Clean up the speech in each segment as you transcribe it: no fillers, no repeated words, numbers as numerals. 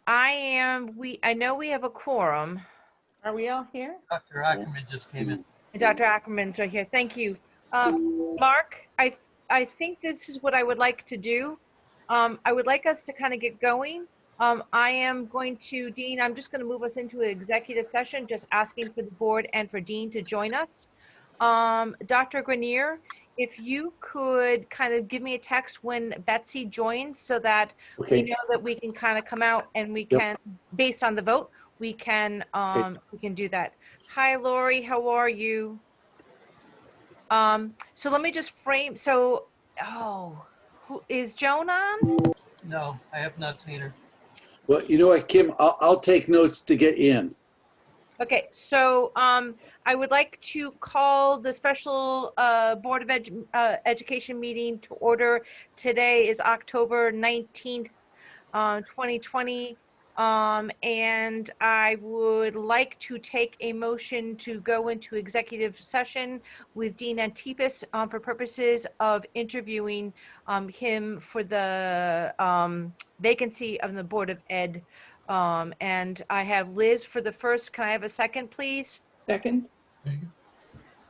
I know we have a quorum. Are we all here? Dr. Ackerman just came in. Dr. Ackerman's right here. Thank you. Mark, I think this is what I would like to do. I would like us to kind of get going. I am going to, Dean, I'm just going to move us into an executive session, just asking for the board and for Dean to join us. Dr. Grenier, if you could kind of give me a text when Betsy joins so that we know that we can kind of come out and we can, based on the vote, we can do that. Hi, Lori, how are you? So let me just frame, so, who is Joan on? No, I have not seen her. Well, you know what, Kim, I'll take notes to get in. Okay, so I would like to call the special Board of Education meeting to order. Today is October 19th, 2020. And I would like to take a motion to go into executive session with Dean Antipis for purposes of interviewing him for the vacancy of the Board of Ed. And I have Liz for the first. Can I have a second, please? Second.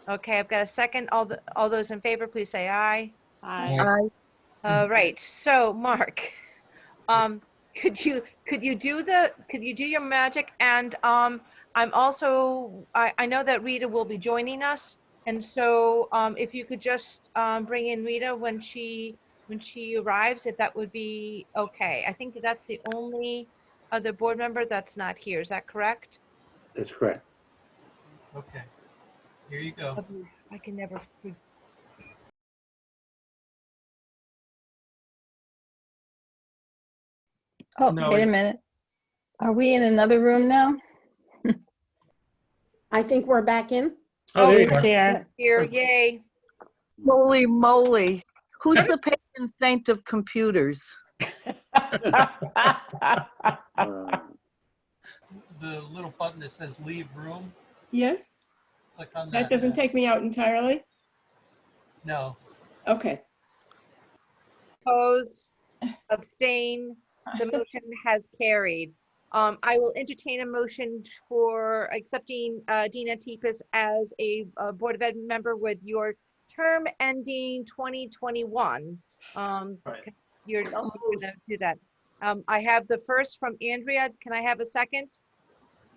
Okay, I've got a second. All those in favor, please say aye. Aye. All right. So, Mark, could you do your magic? And I'm also I know that Rita will be joining us, and so if you could just bring in Rita when she arrives, if that would be okay. I think that's the only other board member that's not here. Is that correct? That's correct. Okay, here you go. I can never. Oh, No, wait a minute. Are we in another room now? I think we're back in. Oh, there you are. Here, yay. Holy moly. Who's the patron saint of computers? The little button that says leave room, Yes, click on that. that doesn't take me out entirely. No, Okay. Oppose, abstain, the motion has carried. I will entertain a motion for accepting Dean Antipis as a Board of Ed member with your term ending 2021. Right. You're gonna do that. I have the first from Andrea. Can I have a second?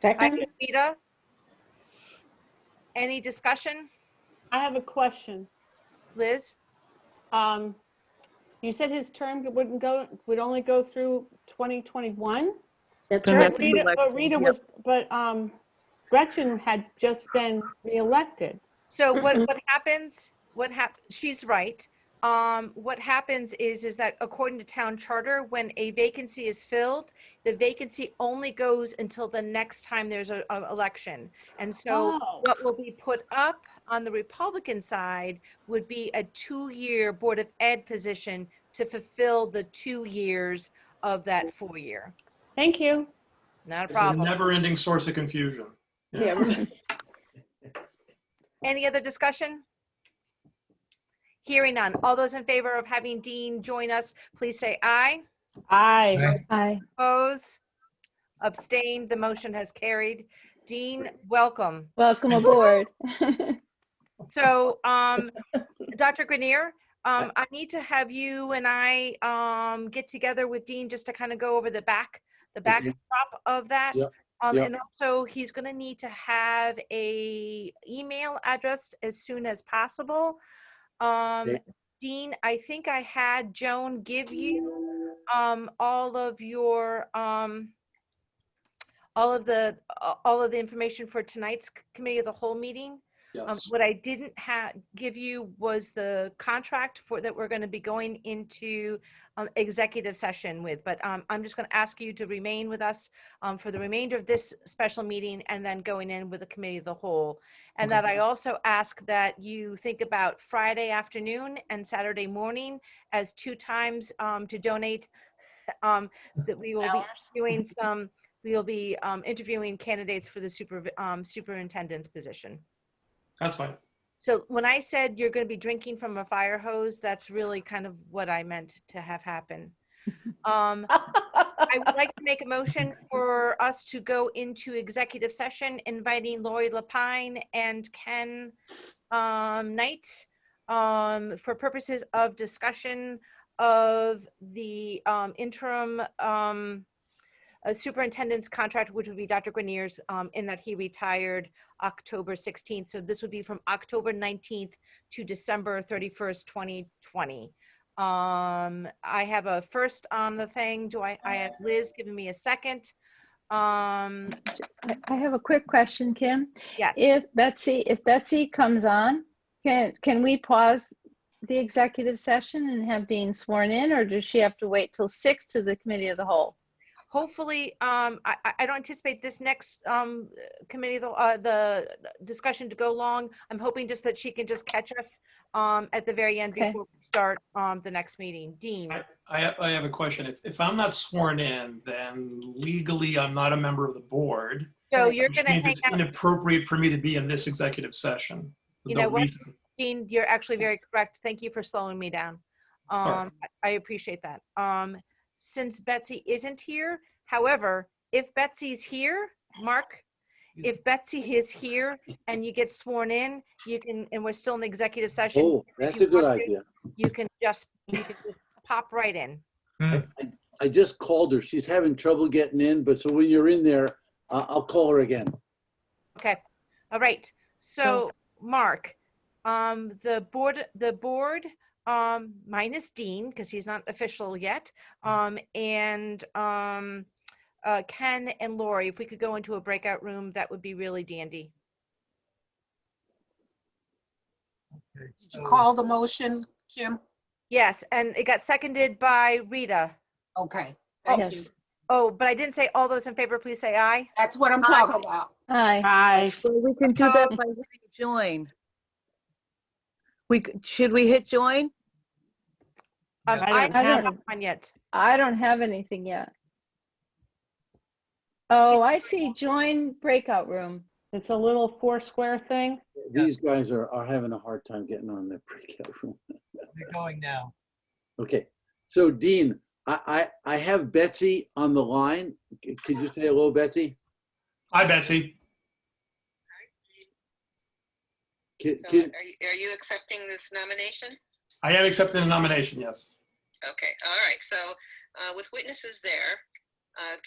Second. Rita? Any discussion? I have a question. Liz? You said his term would only go through 2021? That's Go right. ahead. But Gretchen had just been reelected. So what happens, she's right. What happens is that according to town charter, when a vacancy is filled, the vacancy only goes until the next time there's an election. And so what will be put up on the Republican side would be a 2-year Board of Ed position to fulfill the 2 years of that 4-year. Thank you. Not a It's a problem. never-ending source of confusion. Yeah. Any other discussion? Hearing none. All those in favor of having Dean join us, please say aye. Aye. Aye. Oppose? Abstain? The motion has carried. Dean, welcome. Welcome aboard. So, Dr. Grenier, I need to have you and I get together with Dean just to kind of go over the backdrop of that. Yep. And also he's going to need to have a email address as soon as possible. Okay. Dean, I think I had Joan give you all of your all of the information for tonight's committee of the whole meeting. Yes. What I didn't give you was the contract that we're going to be going into executive session with, but I'm just going to ask you to remain with us for the remainder of this special meeting and then going in with the committee of the whole. And Okay. that I also ask that you think about Friday afternoon and Saturday morning as 2 times to donate, that we will be doing we'll be interviewing candidates for the superintendent's position. That's fine. So when I said you're going to be drinking from a fire hose, that's really kind of what I meant to have happen. I would like to make a motion for us to go into executive session, inviting Lori Lapine and Ken Knight for purposes of discussion of the interim superintendent's contract, which would be Dr. Grenier's, in that he retired October 16th. So this would be from October 19th to December 31st, 2020. I have a first on the thing. I have Liz giving me a second. I have a quick question, Kim. Yes. If Betsy comes on, can we pause the executive session and have Dean sworn in, or does she have to wait till 6 to the committee of the whole? Hopefully, I don't anticipate this next committee, the discussion to go long. I'm hoping just that she can just catch us at the very end Okay. before we start the next meeting. Dean. I have a question. If I'm not sworn in, then legally I'm not a member of the board, So you're which going to means hang it's out. inappropriate for me to be in this executive session. You No know what? reason. Dean, you're actually very correct. Thank you for slowing me down. Sorry. I appreciate that. Since Betsy isn't here, however, if Betsy's here, Mark, if Betsy is here and you get sworn in, you can, and we're still in executive session. Oh, if that's you a good want to, idea. You can just pop right in. I just called her. She's having trouble getting in, but so when you're in there, I'll call her again. Okay. All right. So Mark, the board, minus Dean, because he's not official yet, and Ken and Lori, if we could go into a breakout room, that would be really dandy. Okay, Did you so call the motion, Kim? Yes, and it got seconded by Rita. Okay, thank you. Yes. Oh, but I didn't say all those in favor, please say aye. That's what I'm talking about. Hi. Hi. Well, we can do that by hitting join. Should we hit join? I I haven't don't have got one yet. I don't have anything yet. Oh, I see. Join breakout room. It's a little 4 square thing. These guys are having a hard time getting on their breakout room. you're going now. Okay, so Dean, I have Betsy on the line. Could you say hello, Betsy? Hi, Betsy. Are you accepting this nomination? I am accepting the nomination, yes. Okay, all right. So with witnesses there,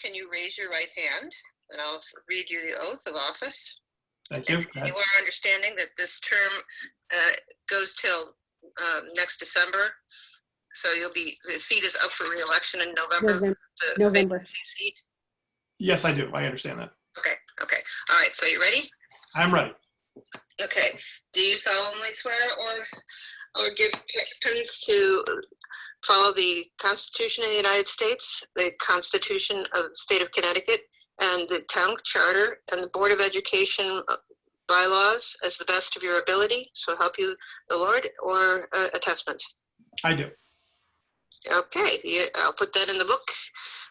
can you raise your right hand? And I'll read you the oath of office. Thank you. And you are understanding that this term goes till next December. So the seat is up for re-election in November. The November. vacancy seat. Yes, I do. I understand that. Okay. All right, so you ready? I'm ready. Okay. Do you solemnly swear or give penance to follow the Constitution of the United States, the Constitution of the State of Connecticut, and the town charter and the Board of Education bylaws as the best of your ability? So help you the Lord, or a testament? I do. Okay, I'll put that in the book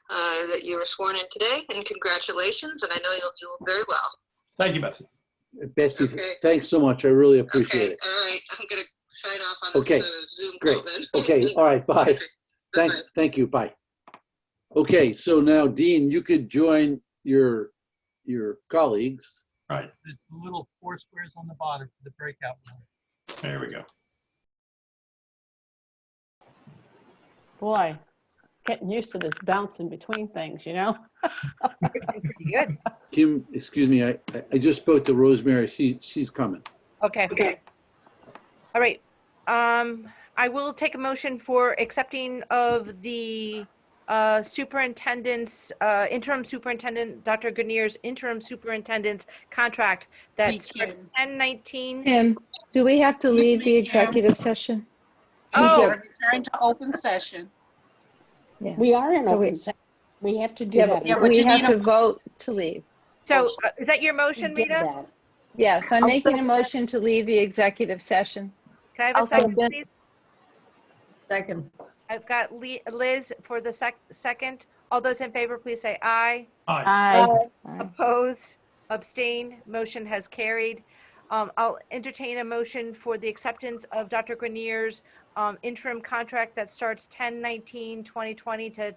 that you were sworn in today, and congratulations, and I know you'll do very well. Thank you, Betsy. Betsy, Okay. thanks so much. I really appreciate Okay, it. all right, I'm gonna sign off on Okay, this Zoom great. call then. Okay, all right, bye. Okay, bye-bye. Thank you, bye. Okay, so now Dean, you could join your colleagues. Right. There's the little 4 squares on the bottom for the breakout room. There we go. Boy, getting used to this bouncing between things, you know? Pretty good. Kim, excuse me, I just spoke to Rosemary. She's coming. Okay. All right. I will take a motion for accepting of the superintendent's, interim superintendent, Dr. Grenier's interim superintendent's contract that's Kim. 10/19. Tim, do we have to Excuse leave me, the Kim. executive session? We Oh. gotta return to open session. Yeah. We are in So open we- session. We have to do Yeah, that. but Yeah, but we you have need to a- vote to leave. So is that your motion, We did Rita? that. Yes, I'm I'll making a second motion to leave the executive session. Can I have a I'll second, second. please? Second. I've got Liz for the second. All those in favor, please say aye. Aye. Aye. Aye. Oppose, abstain, motion has carried. I'll entertain a motion for the acceptance of Dr. Grenier's interim contract that starts 10/19/2020 to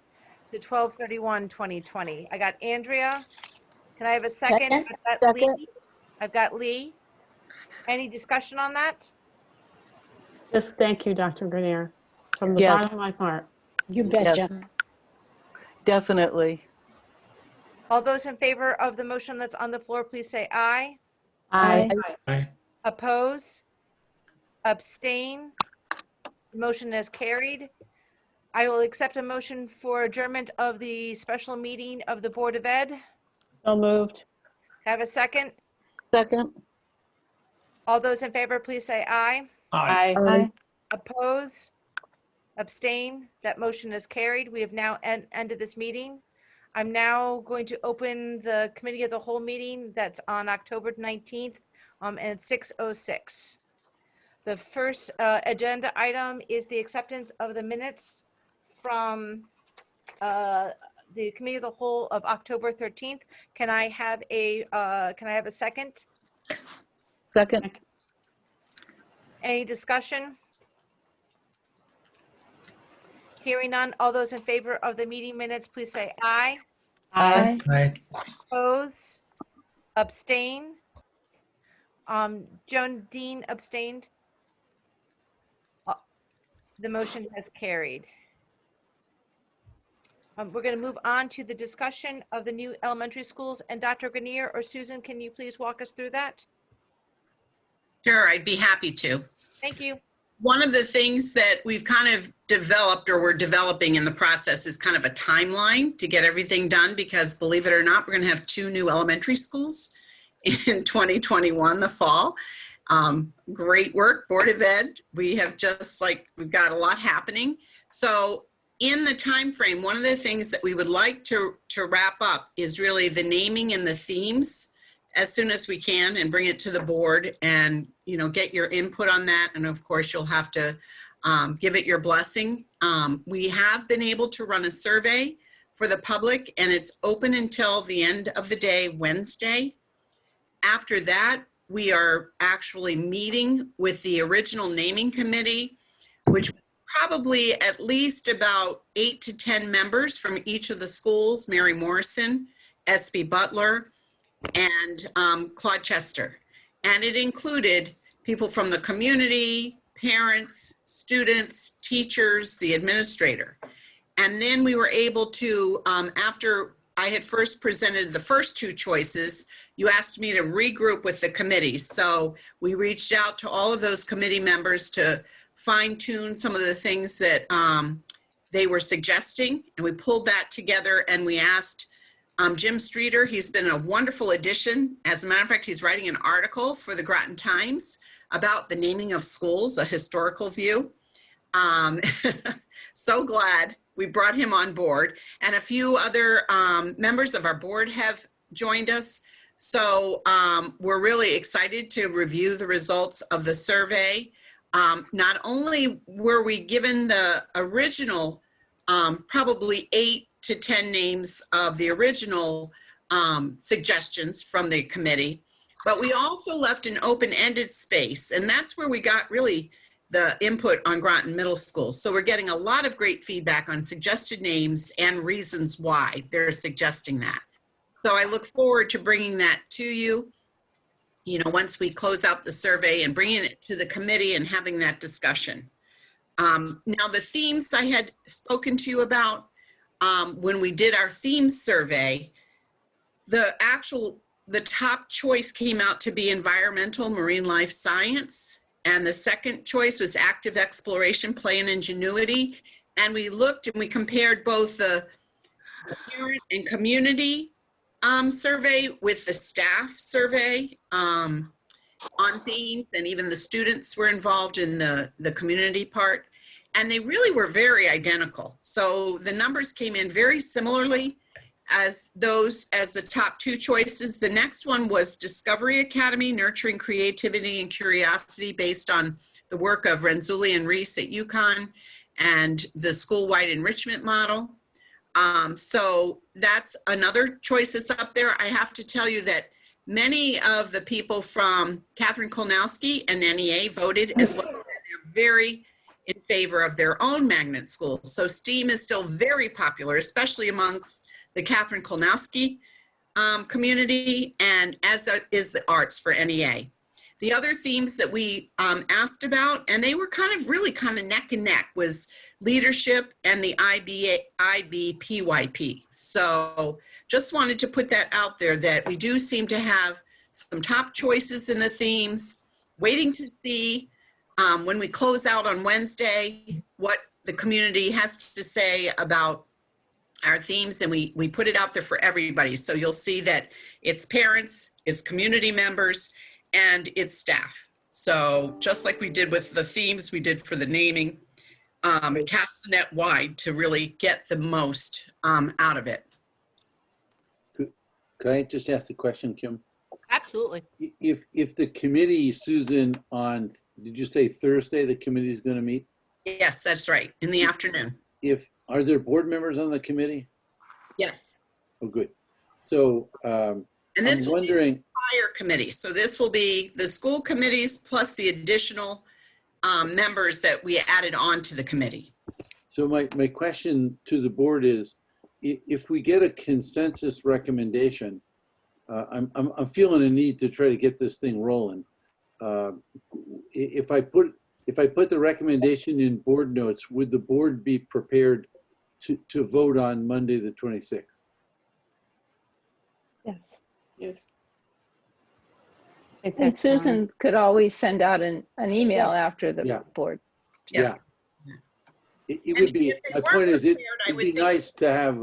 to 12/31/2020. I got Andrea. Can I have a second? Second. I've got Second. Lee. I've got Lee. Any discussion on that? Just thank you, Dr. Grenier, from the Yes. bottom of my heart. You Yes, betcha. definitely. All those in favor of the motion that's on the floor, please say aye. Aye. Aye. Oppose? Abstain? The motion is carried. I will accept a motion for adjournment of the special meeting of the Board of Ed. So moved. Have a second? Second. All those in favor, please say aye. Aye. Aye. Oppose? Abstain? That motion is carried. We have now ended this meeting. I'm now going to open the committee of the whole meeting that's on October 19th, and it's 6:06. The first agenda item is the acceptance of the minutes from the committee of the whole of October 13th. Can I have a second? Second. Any discussion? Hearing none, all those in favor of the meeting minutes, please say aye. Aye. Aye. Oppose? Abstain? Joan Dean abstained. The motion has carried. We're going to move on to the discussion of the new elementary schools. And Dr. Grenier or Susan, can you please walk us through that? Sure, I'd be happy to. Thank you. One of the things that we've kind of developed or we're developing in the process is kind of a timeline to get everything done because believe it or not, we're going to have 2 new elementary schools in 2021, the fall. Great work, Board of Ed. We have we've got a lot happening. So in the time frame, one of the things that we would like to wrap up is really the naming and the themes as soon as we can and bring it to the board and, get your input on that. And of course, you'll have to give it your blessing. We have been able to run a survey for the public and it's open until the end of the day, Wednesday. After that, we are actually meeting with the original naming committee, which probably at least about 8 to 10 members from each of the schools, Mary Morrison, SB Butler, and Claude Chester. And it included people from the community, parents, students, teachers, the administrator. And then we were able to, after I had first presented the first 2 choices, you asked me to regroup with the committees. So we reached out to all of those committee members to fine tune some of the things that they were suggesting. And we pulled that together and we asked Jim Streeter. He's been a wonderful addition. As a matter of fact, he's writing an article for the Groton Times about the naming of schools, a historical view. So glad we brought him on board. And a few other members of our board have joined us. So we're really excited to review the results of the survey. Not only were we given the original, probably 8 to 10 names of the original suggestions from the committee, but we also left an open-ended space, and that's where we got really the input on Groton Middle School. So we're getting a lot of great feedback on suggested names and reasons why they're suggesting that. So I look forward to bringing that to you, once we close out the survey and bringing it to the committee and having that discussion. Now the themes I had spoken to you about when we did our theme survey, the top choice came out to be environmental marine life science. And the second choice was active exploration, play and ingenuity. And we looked and we compared both the parent and community survey with the staff survey on themes, and even the students were involved in the community part. And they really were very identical. So the numbers came in very similarly as the top 2 choices. The next one was Discovery Academy, Nurturing Creativity and Curiosity, based on the work of Renzulli and Reese at UConn and the school-wide enrichment model. So that's another choice that's up there. I have to tell you that many of the people from Catherine Kolnowski and NEA voted as well. They're very in favor of their own magnet schools. So STEAM is still very popular, especially amongst the Catherine Kolnowski community, and as is the arts for NEA. The other themes that we asked about, and they were really kind of neck and neck, was leadership and the IBPYP. So just wanted to put that out there, that we do seem to have some top choices in the themes. Waiting to see when we close out on Wednesday what the community has to say about our themes, and we put it out there for everybody. So you'll see that it's parents, it's community members, and it's staff. So just like we did with the themes, we did for the naming, it casts the net wide to really get the most out of it. Could I just ask a question, Kim? Absolutely. If the committee, Susan, on, did you say Thursday, the committee is going to meet? Yes, that's right, in the afternoon. Are there board members on the committee? Yes. Oh, good. So And I'm this will be wondering, entire committee. So this will be the school committees plus the additional members that we added on to the committee. so my question to the board is, if we get a consensus recommendation, I'm feeling a need to try to get this thing rolling. If I put the recommendation in board notes, would the board be prepared to vote on Monday, the 26th? Yes. Yes. Take And that Susan could always send out an email after the Yeah. board. Yes. It would be, if they my weren't point is, prepared, I it'd would be think- nice to have,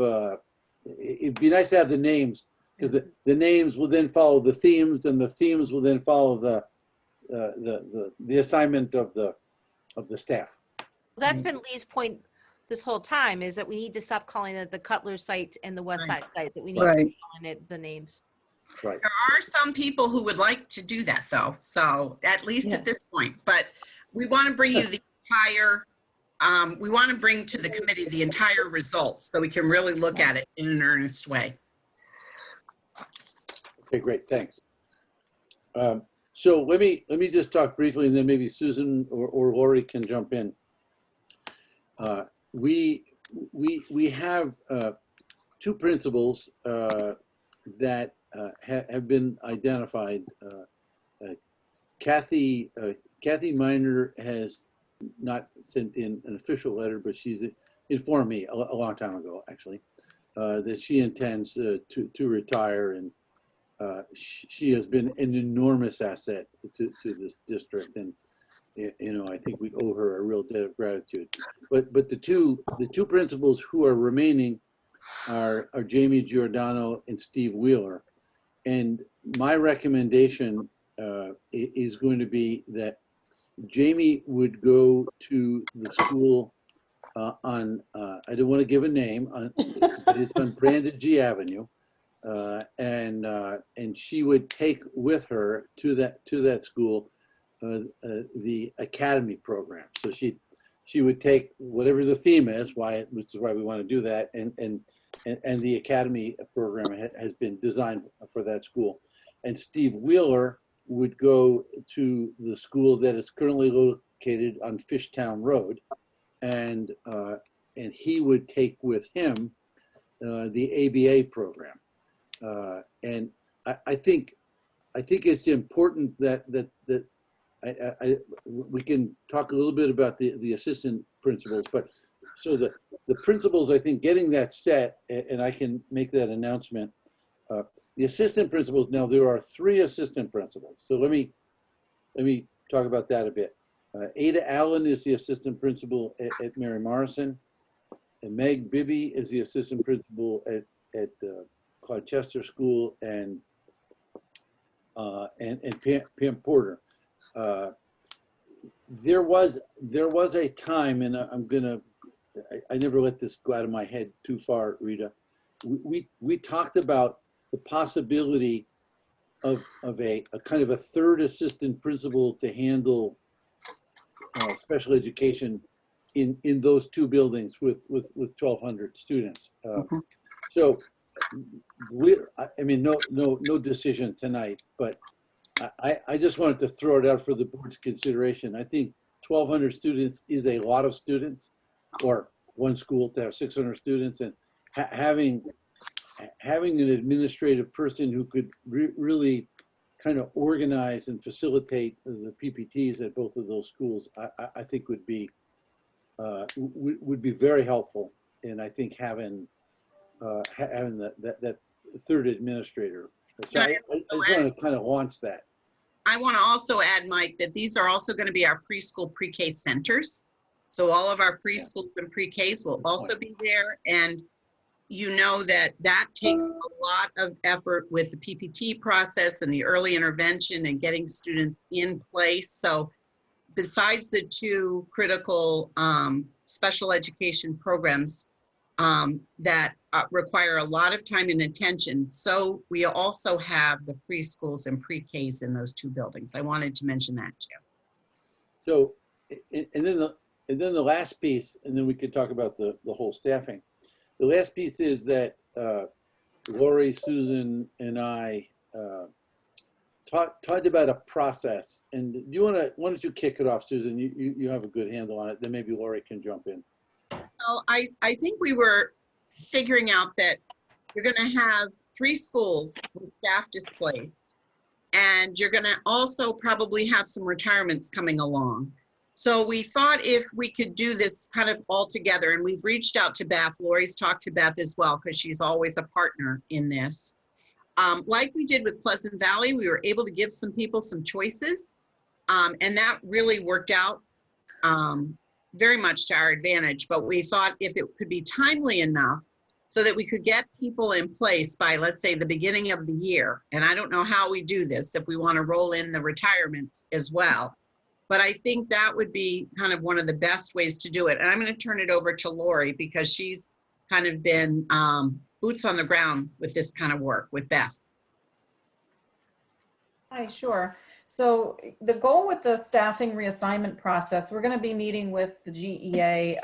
it'd be nice to have the names, because the names will then follow the themes, and the themes will then follow the assignment of the staff. That's been Lee's point this whole time, is that we need to stop calling it the Cutler site and the West Side site, that we need to Right. be calling it the names. Right. There are some people who would like to do that though. So at least at Yes. this point, but we want to bring you the entire, we want to bring to the committee the entire results so we can really look at it in an earnest way. Okay, great, thanks. So let me just talk briefly, and then maybe Susan or Lori can jump in. We have two principles that have been identified. Kathy Miner has not sent in an official letter, but she's informed me a long time ago, actually, that she intends to retire, and she has been an enormous asset to this district, and I think we owe her a real debt of gratitude. But the two principals who are remaining are Jamie Giordano and Steve Wheeler, and my recommendation is going to be that Jamie would go to the school on I don't want to give a name, but it's on Brandon G. Avenue. And she would take with her to that school the academy program. So she would take whatever the theme is, which is why we want to do that, and the academy program has been designed for that school. And Steve Wheeler would go to the school that is currently located on Fishtown Road, and he would take with him the ABA program. And I think it's important that we can talk a little bit about the assistant principals, but so the principals, I think, getting that set, and I can make that announcement. The assistant principals, now there are 3 assistant principals. So let me talk about that a bit. Ada Allen is the assistant principal at Mary Morrison, and Meg Bibby is the assistant principal at Claude Chester School, and Pam Porter. There was a time, and I never let this go out of my head too far, Rita. We talked about the possibility of a kind of a third assistant principal to handle special education in those 2 buildings with 1,200 students. So I mean, no decision tonight, but I just wanted to throw it out for the board's consideration. I think 1,200 students is a lot of students, or one school to have 600 students, and having an administrative person who could really kind of organize and facilitate the PPTs at both of those schools, I think would be very helpful. And I think having that third administrator. So I just want to kind of launch that. I want to also add, Mike, that these are also going to be our preschool pre-K centers. So all of our preschools and pre-Ks will also be there. And you know that takes a lot of effort with the PPT process and the early intervention and getting students in place. So besides the two critical special education programs that require a lot of time and attention, so we also have the preschools and pre-Ks in those two buildings. I wanted to mention that too. So, and then the last piece, and then we could talk about the whole staffing. The last piece is that Lori, Susan, and I talked about a process. And why don't you kick it off, Susan? You have a good handle on it. Then maybe Lori can jump in. Well, I think we were figuring out that you're going to have 3 schools with staff displaced, and you're going to also probably have some retirements coming along. So we thought if we could do this kind of all together, and we've reached out to Beth. Lori's talked to Beth as well, because she's always a partner in this. Like we did with Pleasant Valley, we were able to give some people some choices, and that really worked out very much to our advantage. But we thought if it could be timely enough so that we could get people in place by, let's say, the beginning of the year. And I don't know how we do this, if we want to roll in the retirements as well. But I think that would be kind of one of the best ways to do it. And I'm going to turn it over to Lori, because she's kind of been boots on the ground with this kind of work with Beth. Hi, sure. So the goal with the staffing reassignment process, we're going to be meeting with the GEA.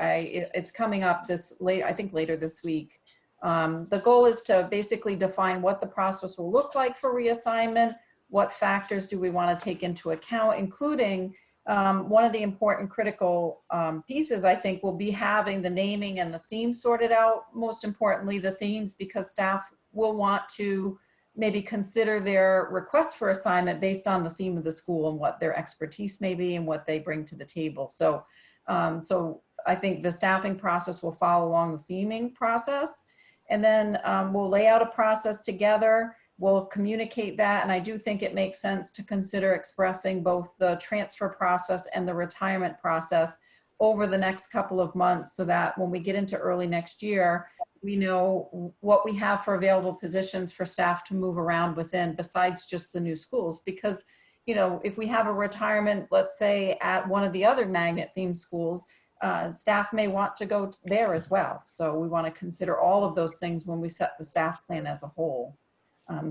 It's coming up I think later this week. The goal is to basically define what the process will look like for reassignment, what factors do we want to take into account, including one of the important critical pieces, I think, will be having the naming and the themes sorted out. Most importantly, the themes, because staff will want to maybe consider their request for assignment based on the theme of the school and what their expertise may be and what they bring to the table. So, so I think the staffing process will follow along the theming process, and then we'll lay out a process together. We'll communicate that, and I do think it makes sense to consider expressing both the transfer process and the retirement process over the next couple of months, so that when we get into early next year, we know what we have for available positions for staff to move around within, besides just the new schools. Because, you know, if we have a retirement, let's say at one of the other magnet themed schools, staff may want to go there as well. So we want to consider all of those things when we set the staff plan as a whole.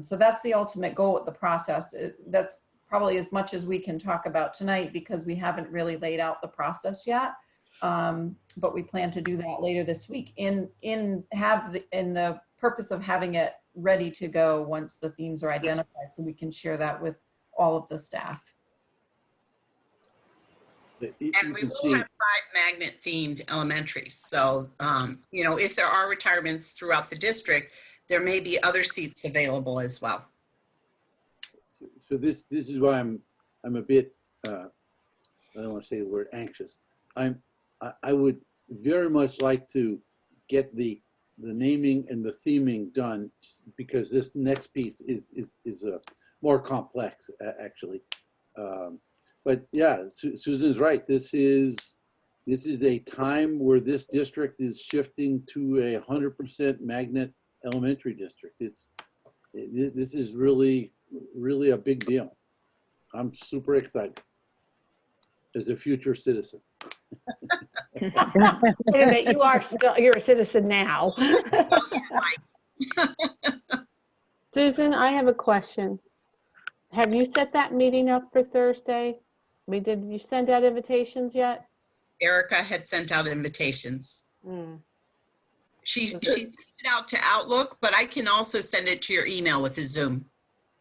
So that's the ultimate goal with the process. That's probably as much as we can talk about tonight, because we haven't really laid out the process yet. But we plan to do that later this week in the purpose of having it ready to go once the themes are identified, so we can share that with all of the staff. And we will have 5 magnet themed elementaries. So, you know, if there are retirements throughout the district, there may be other seats available as well. So this is why I'm a bit, I don't want to say the word anxious. I would very much like to get the naming and the theming done, because this next piece is more complex actually. But yeah, Susan's right. This is a time where this district is shifting to a 100% magnet elementary district. This is really a big deal. I'm super excited as a future citizen. Wait a minute, you're a citizen now. Susan, I have a question. Have you set that meeting up for Thursday? Did you send out invitations yet? Erica had sent out invitations. She sent it out to Outlook, but I can also send it to your email with a Zoom.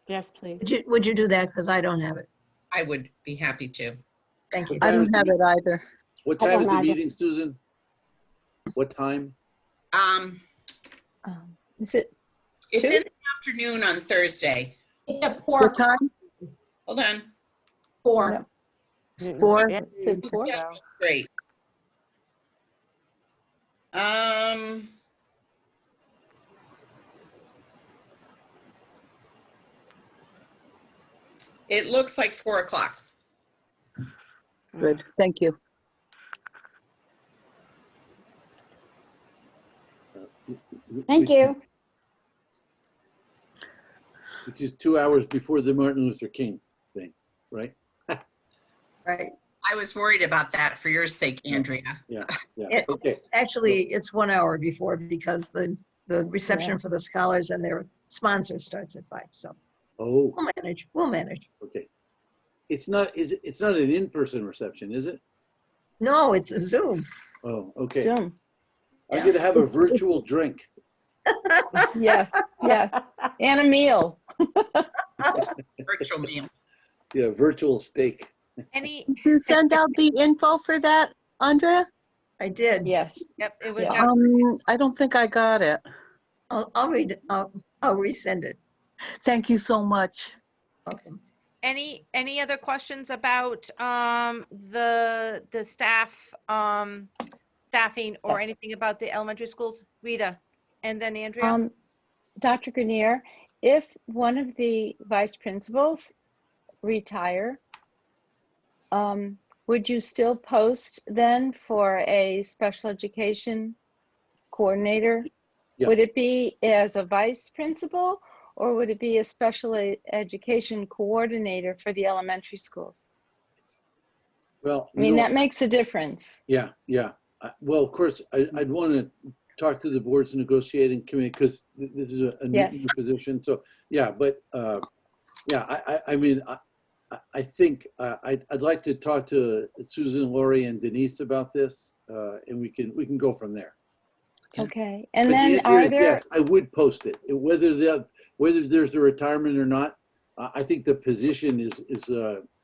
Yes, please. Would you do that? Because I don't have it. I would be happy to. Thank you. I don't have it either. What I time is don't the either. meeting, Susan? What time? Is it It's Two? in the afternoon on Thursday. It's at 4 What time? Hold on. 4. Four? Is it It's 4? gotta be straight. It looks like 4 o'clock. Good, thank you. Thank you. It's just 2 hours before the Martin Luther King thing, right? Right. I was worried about that for your sake, Andrea. Yeah, It- okay. Actually, it's 1 hour before because the reception for the scholars and their sponsors starts at 5. So Oh, we'll manage. We'll manage. okay. It's not an in-person reception, is it? No, it's a Zoom. Oh, okay. Zoom. I'm gonna have a virtual drink. Yeah, yeah. And a meal. Virtual meal. Yeah, virtual steak. Any, Did you send out the info for that, Andrea? I did. Yes. yep, it was, Yeah. I don't think I got it. I'll read it. I'll resend it. Thank you so much. Okay. any other questions about the staff, staffing or Yes. anything about the elementary schools? Rita, and then Andrea? Dr. Grenier, if one of the vice principals retire, would you still post then for a special education coordinator? Yeah. Would it be as a vice principal or would it be a special education coordinator for the elementary schools? Well, I mean, that makes a difference. yeah. Well, of course, I'd want to talk to the board's negotiating committee because this is a new Yes. position. So, yeah, but yeah, I mean, I think I'd like to talk to Susan, Lori, and Denise about this, and we can go from there. Okay. And But the then answer are is there, yes, I would post it. Whether there's a retirement or not, I think the position is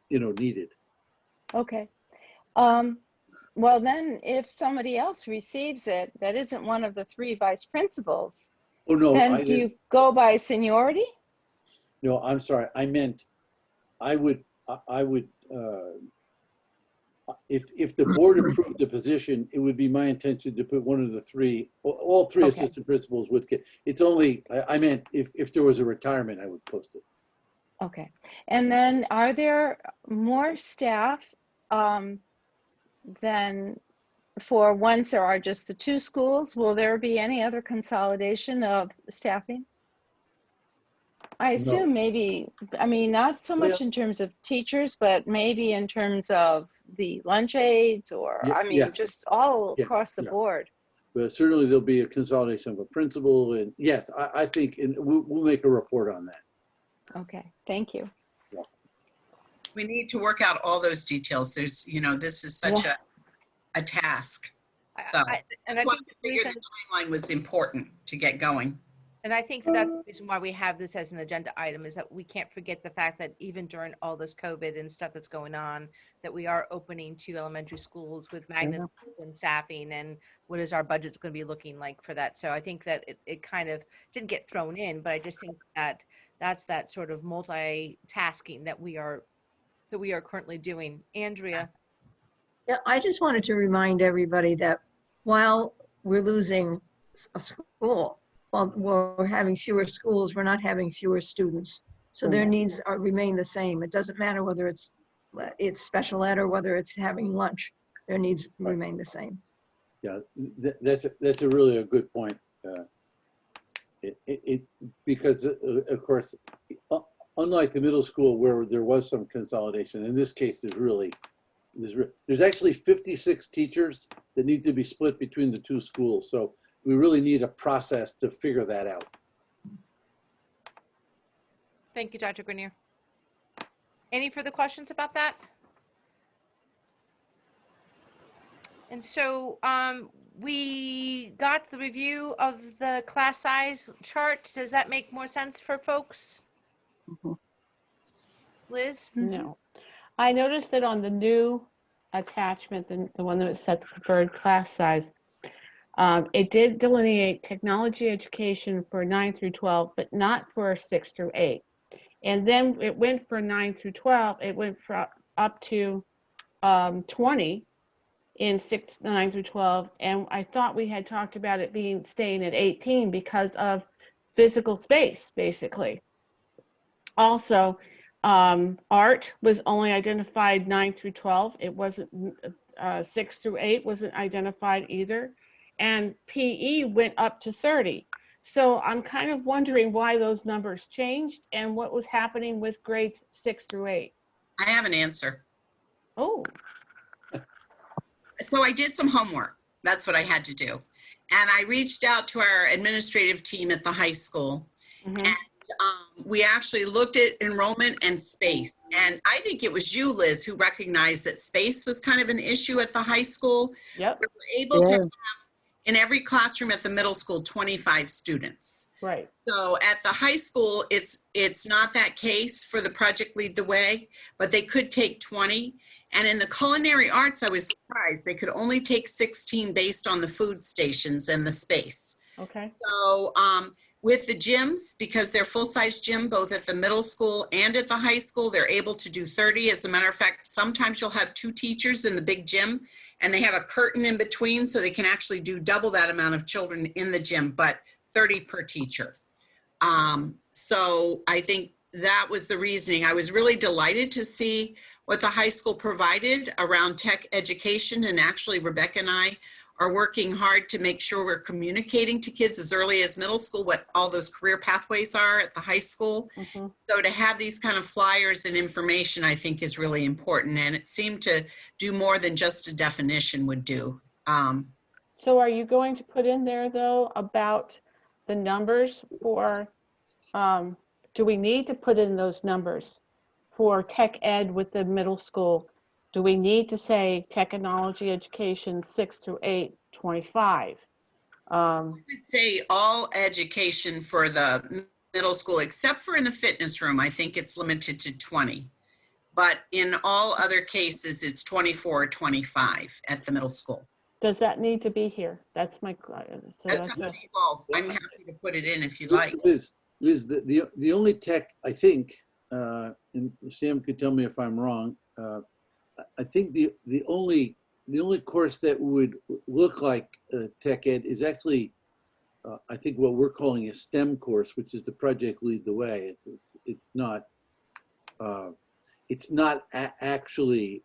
needed. okay. Well, then if somebody else receives it that isn't one of the 3 vice principals, Oh no, then do you go by seniority? No, I'm sorry. I meant I would if the board approved the position, it would be my intention to put one of the 3, all 3 Okay. assistant principals would get. It's only, I meant if there was a retirement, I would post it. Okay. And then are there more staff than for once there are just the 2 schools? Will there be any other consolidation of staffing? I assume maybe, I mean, not so much Well- in terms of teachers, but maybe in terms of the lunch aides or, I mean, Yes. just all Yeah, across the yeah. board. But certainly there'll be a consolidation of a principal, and yes, I think, and we'll make a report on that. Okay, thank you. We need to work out all those details. There's, this is such a task. So And that's I why think I the figured reason, the timeline was important to get going. and I think that's the reason why we have this as an agenda item is that we can't forget the fact that even during all this COVID and stuff that's going on, that we are opening 2 elementary schools with magnets and staffing, and what is our budget going to be looking like for that? So I think that it kind of didn't get thrown in, but I just think that that's that sort of multitasking that we are currently doing. Andrea? Yeah, I just wanted to remind everybody that while we're losing a school, while we're having fewer schools, we're not having fewer students. So their needs remain the same. It doesn't matter whether it's special ed or whether it's having lunch. Their needs remain the same. Yeah, that's a really a good point. Because of course, unlike the middle school where there was some consolidation, in this case, there's actually 56 teachers that need to be split between the 2 schools. So we really need a process to figure that out. Thank you, Dr. Grenier. Any further questions about that? And so we got the review of the class size chart. Does that make more sense for folks? Mhm. Liz? No. I noticed that on the new attachment, the one that set the preferred class size, it did delineate technology education for 9 through 12, but not for 6 through 8. And then it went for 9 through 12, it went for up to 20 in 9 through 12. And I thought we had talked about it staying at 18 because of physical space, basically. Also, art was only identified 9 through 12. It wasn't 6 through 8 wasn't identified either. And PE went up to 30. So I'm kind of wondering why those numbers changed and what was happening with grades 6 through 8. I have an answer. Oh, So I did some homework. That's what I had to do. And I reached out to our administrative team at the high school. mhm. And we actually looked at enrollment and space. And I think it was you, Liz, who recognized that space was kind of an issue at the high school. Yep, We were able to have in every classroom at the middle school 25 students. right. So at the high school, it's not that case for the Project Lead the Way, but they could take 20. And in the culinary arts, I was surprised. They could only take 16 based on the food stations and the space. Okay. So with the gyms, because they're full-size gym, both at the middle school and at the high school, they're able to do 30. As a matter of fact, sometimes you'll have 2 teachers in the big gym and they have a curtain in between so they can actually do double that amount of children in the gym, but 30 per teacher. So I think that was the reasoning. I was really delighted to see what the high school provided around tech education. And actually, Rebecca and I are working hard to make sure we're communicating to kids as early as middle school what all those career pathways are at the high school. Mhm. So to have these kind of flyers and information, I think is really important. And it seemed to do more than just a definition would do. So are you going to put in there, though, about the numbers for, do we need to put in those numbers for tech ed with the middle school? Do we need to say technology education 6 through 8, 25? I would say all education for the middle school, except for in the fitness room, I think it's limited to 20. But in all other cases, it's 24 or 25 at the middle school. Does that need to be here? That's my, so That's that's up a, to you all. I'm happy to put it in if you'd like. Liz, the only tech, I think, and Sam could tell me if I'm wrong, I think the only course that would look like tech ed is actually, I think what we're calling a STEM course, which is the Project Lead the Way. It's not actually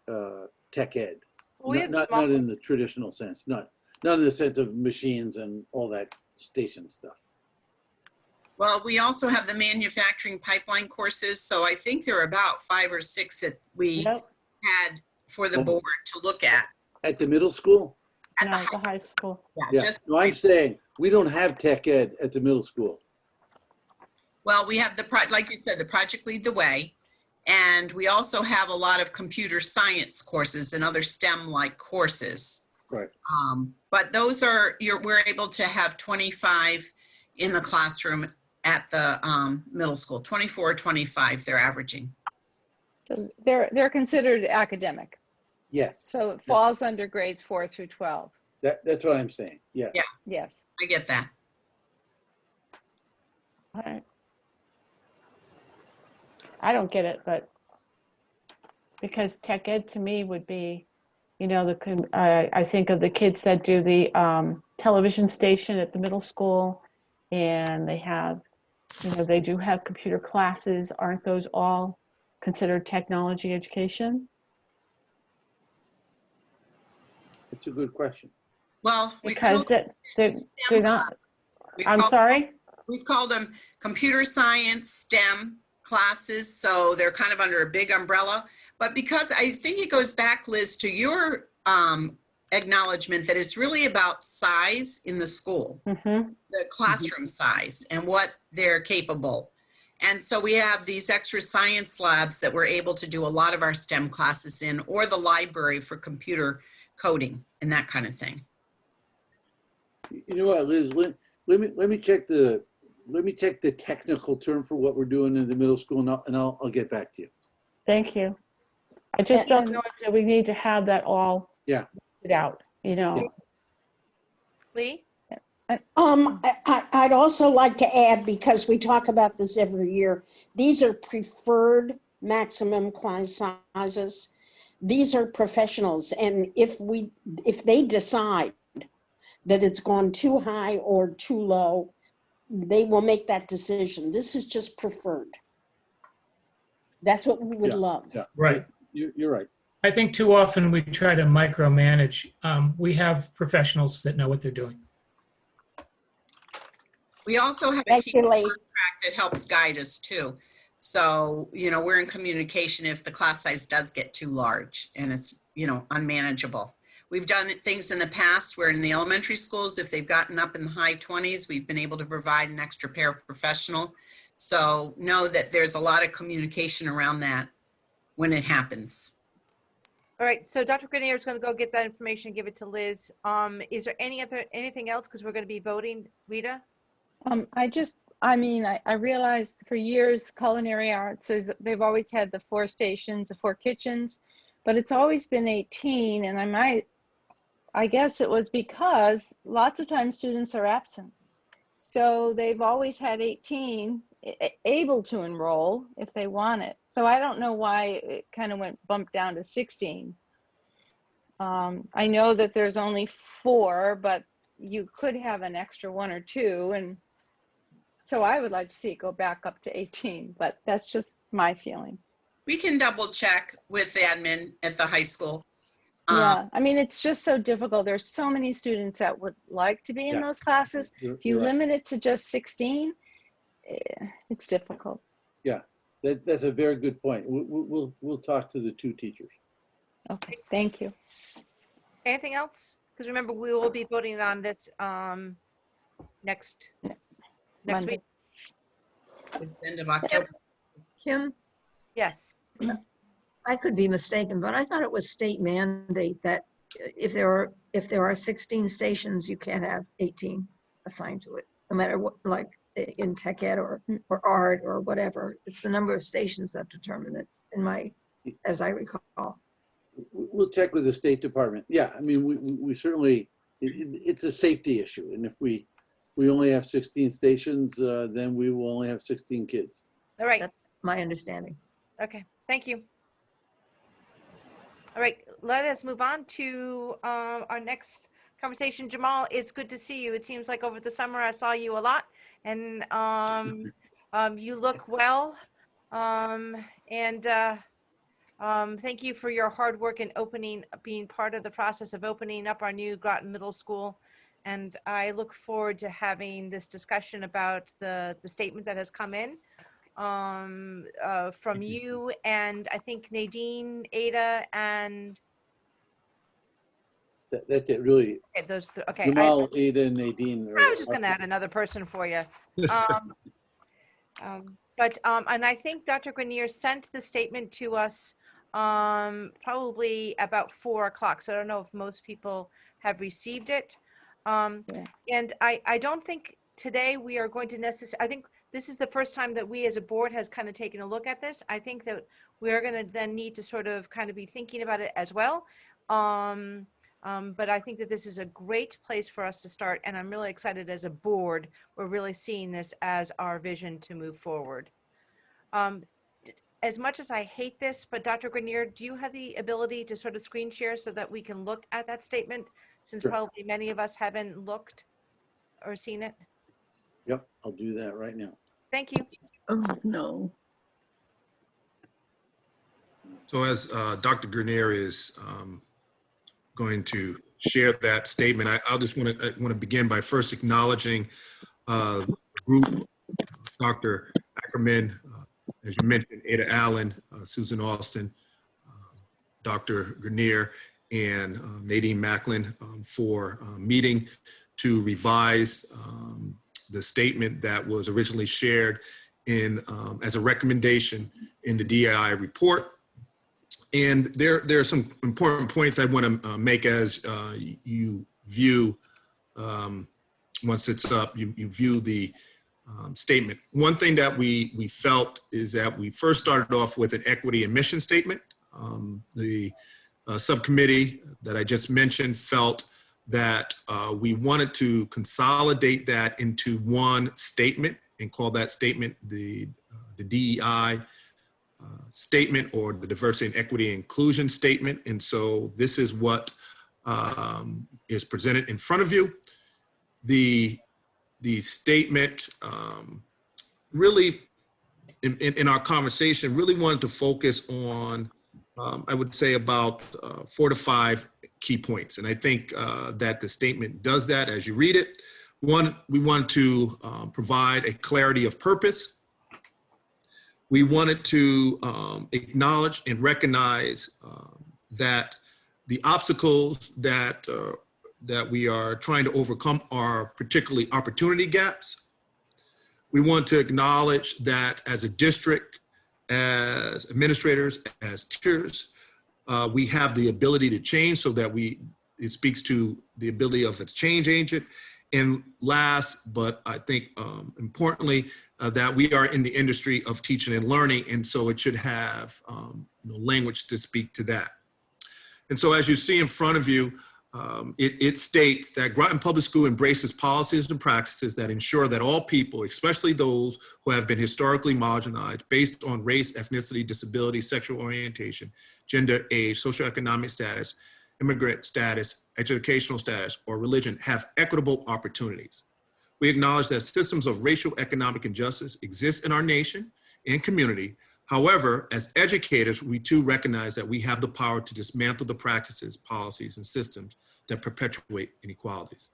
tech ed. Not in the traditional sense. Not in the sense of machines and all that station stuff. Well, we also have the manufacturing pipeline courses. So I think there are about 5 or 6 that we Yep. had for the board to look at. At the middle school? At No, the high school. Yeah, just, no, I'm saying we don't have tech ed at the middle school. well, we have like you said, the Project Lead the Way. And we also have a lot of computer science courses and other STEM-like courses. Right. But those are, we're able to have 25 in the classroom at the middle school, 24 or 25 they're averaging. So they're considered academic. Yes, So it falls under grades 4 through 12. that's what I'm saying. Yeah. Yeah. Yes. I get that. All right. I don't get it, but because tech ed to me would be, you know, I think of the kids that do the television station at the middle school, and they have, you know, they do have computer classes. Aren't those all considered technology education? It's a good question. Well, Because they're not. We've I'm called- sorry? We've called them computer science, STEM classes, so they're kind of under a big umbrella. But because I think it goes back, Liz, to your acknowledgement that it's really about size in the school, Mm-hmm. the classroom size and what they're capable. And so we have these extra science labs that we're able to do a lot of our STEM classes in, or the library for computer coding and that kind of thing. You know what, Liz? Let me check the technical term for what we're doing in the middle school, and I'll get back to you. Thank you. I just don't And- know if we need to have that all Yeah. listed out, you know? Yeah. Lee? I'd also like to add, because we talk about this every year, these are preferred maximum class sizes. These are professionals, and if they decide that it's gone too high or too low, they will make that decision. This is just preferred. That's what we would love. Yeah. Right. You're right. I think too often we try to micromanage. We have professionals that know what they're doing. We also have a Thank teacher you, Lee. contract that helps guide us too. So, you know, we're in communication if the class size does get too large and it's, you know, unmanageable. We've done things in the past where in the elementary schools, if they've gotten up in the high 20s, we've been able to provide an extra paraprofessional. So know that there's a lot of communication around that when it happens. All right, so Dr. Grenier is going to go get that information and give it to Liz. Is there anything else, because we're going to be voting, Rita? I realized for years culinary arts they've always had the 4 stations, the 4 kitchens, but it's always been 18. And I guess it was because lots of times students are absent. So they've always had 18 able to enroll if they want it. So I don't know why it kind of bumped down to 16. I know that there's only 4, but you could have an extra 1 or 2. And so I would like to see it go back up to 18, but that's just my feeling. We can double check with the admin at the high school. Yeah, I mean, it's just so difficult. There's so many students that would like to be in those classes. If you limit it to just 16, it's difficult. Yeah, that's a very good point. We'll talk to the 2 teachers. Okay, thank you. Anything else? Because remember, we will be voting on this next Monday. week. It's the end of October. Kim, Yes. I could be mistaken, but I thought it was state mandate that if there are 16 stations, you can't have 18 assigned to it, no matter what, like in tech ed or art or whatever. It's the number of stations that determine it, as I recall. We'll check with the State Department. Yeah, I mean, we certainly, it's a safety issue. And if we only have 16 stations, then we will only have 16 kids. All right. That's my understanding. Okay, thank you. All right, let us move on to our next conversation. Jamal, it's good to see you. It seems like over the summer I saw you a lot, and you look well. Thank you for your hard work in being part of the process of opening up our new Groton Middle School. And I look forward to having this discussion about the statement that has come in from you and I think Nadine, Ada, and That's it, really. okay, okay. Jamal, Ada, and Nadine. I was just going to add another person for you. And I think Dr. Grenier sent the statement to us probably about 4 o'clock. So I don't know if most people have received it. And I don't think today we are going to necessarily, I think this is the first time that we as a board has kind of taken a look at this. I think that we're going to then need to sort of kind of be thinking about it as well. But I think that this is a great place for us to start. And I'm really excited as a board, we're really seeing this as our vision to move forward. As much as I hate this, but Dr. Grenier, do you have the ability to sort of screen share so that we can look at that statement, since Sure. probably many of us haven't looked or seen it? Yep, I'll do that right now. Thank you. Oh, no. So as Dr. Grenier is going to share that statement, I just want to begin by first acknowledging the group, Dr. Ackerman, as you mentioned, Ada Allen, Susan Austin, Dr. Grenier, and Nadine Macklin for meeting to revise the statement that was originally shared in as a recommendation in the DEI report. And there are some important points I want to make as you view, once it's up, you view the statement. One thing that we felt is that we first started off with an equity and mission statement. The subcommittee that I just mentioned felt that we wanted to consolidate that into one statement and call that statement the DEI statement, or the diversity and equity and inclusion statement. And so this is what is presented in front of you. The statement really, in our conversation, really wanted to focus on, I would say, about 4 to 5 key points. And I think that the statement does that as you read it. One, we want to provide a clarity of purpose. We wanted to acknowledge and recognize that the obstacles that we are trying to overcome are particularly opportunity gaps. We want to acknowledge that as a district, as administrators, as teachers, we have the ability to change, so that it speaks to the ability of its change agent. And last, but I think importantly, that we are in the industry of teaching and learning, and so it should have language to speak to that. And so as you see in front of you, it states that Groton Public School embraces policies and practices that ensure that all people, especially those who have been historically marginalized based on race, ethnicity, disability, sexual orientation, gender, age, socioeconomic status, immigrant status, educational status, or religion, have equitable opportunities. We acknowledge that systems of racial economic injustice exist in our nation and community. However, as educators, we too recognize that we have the power to dismantle the practices, policies, and systems that perpetuate inequalities.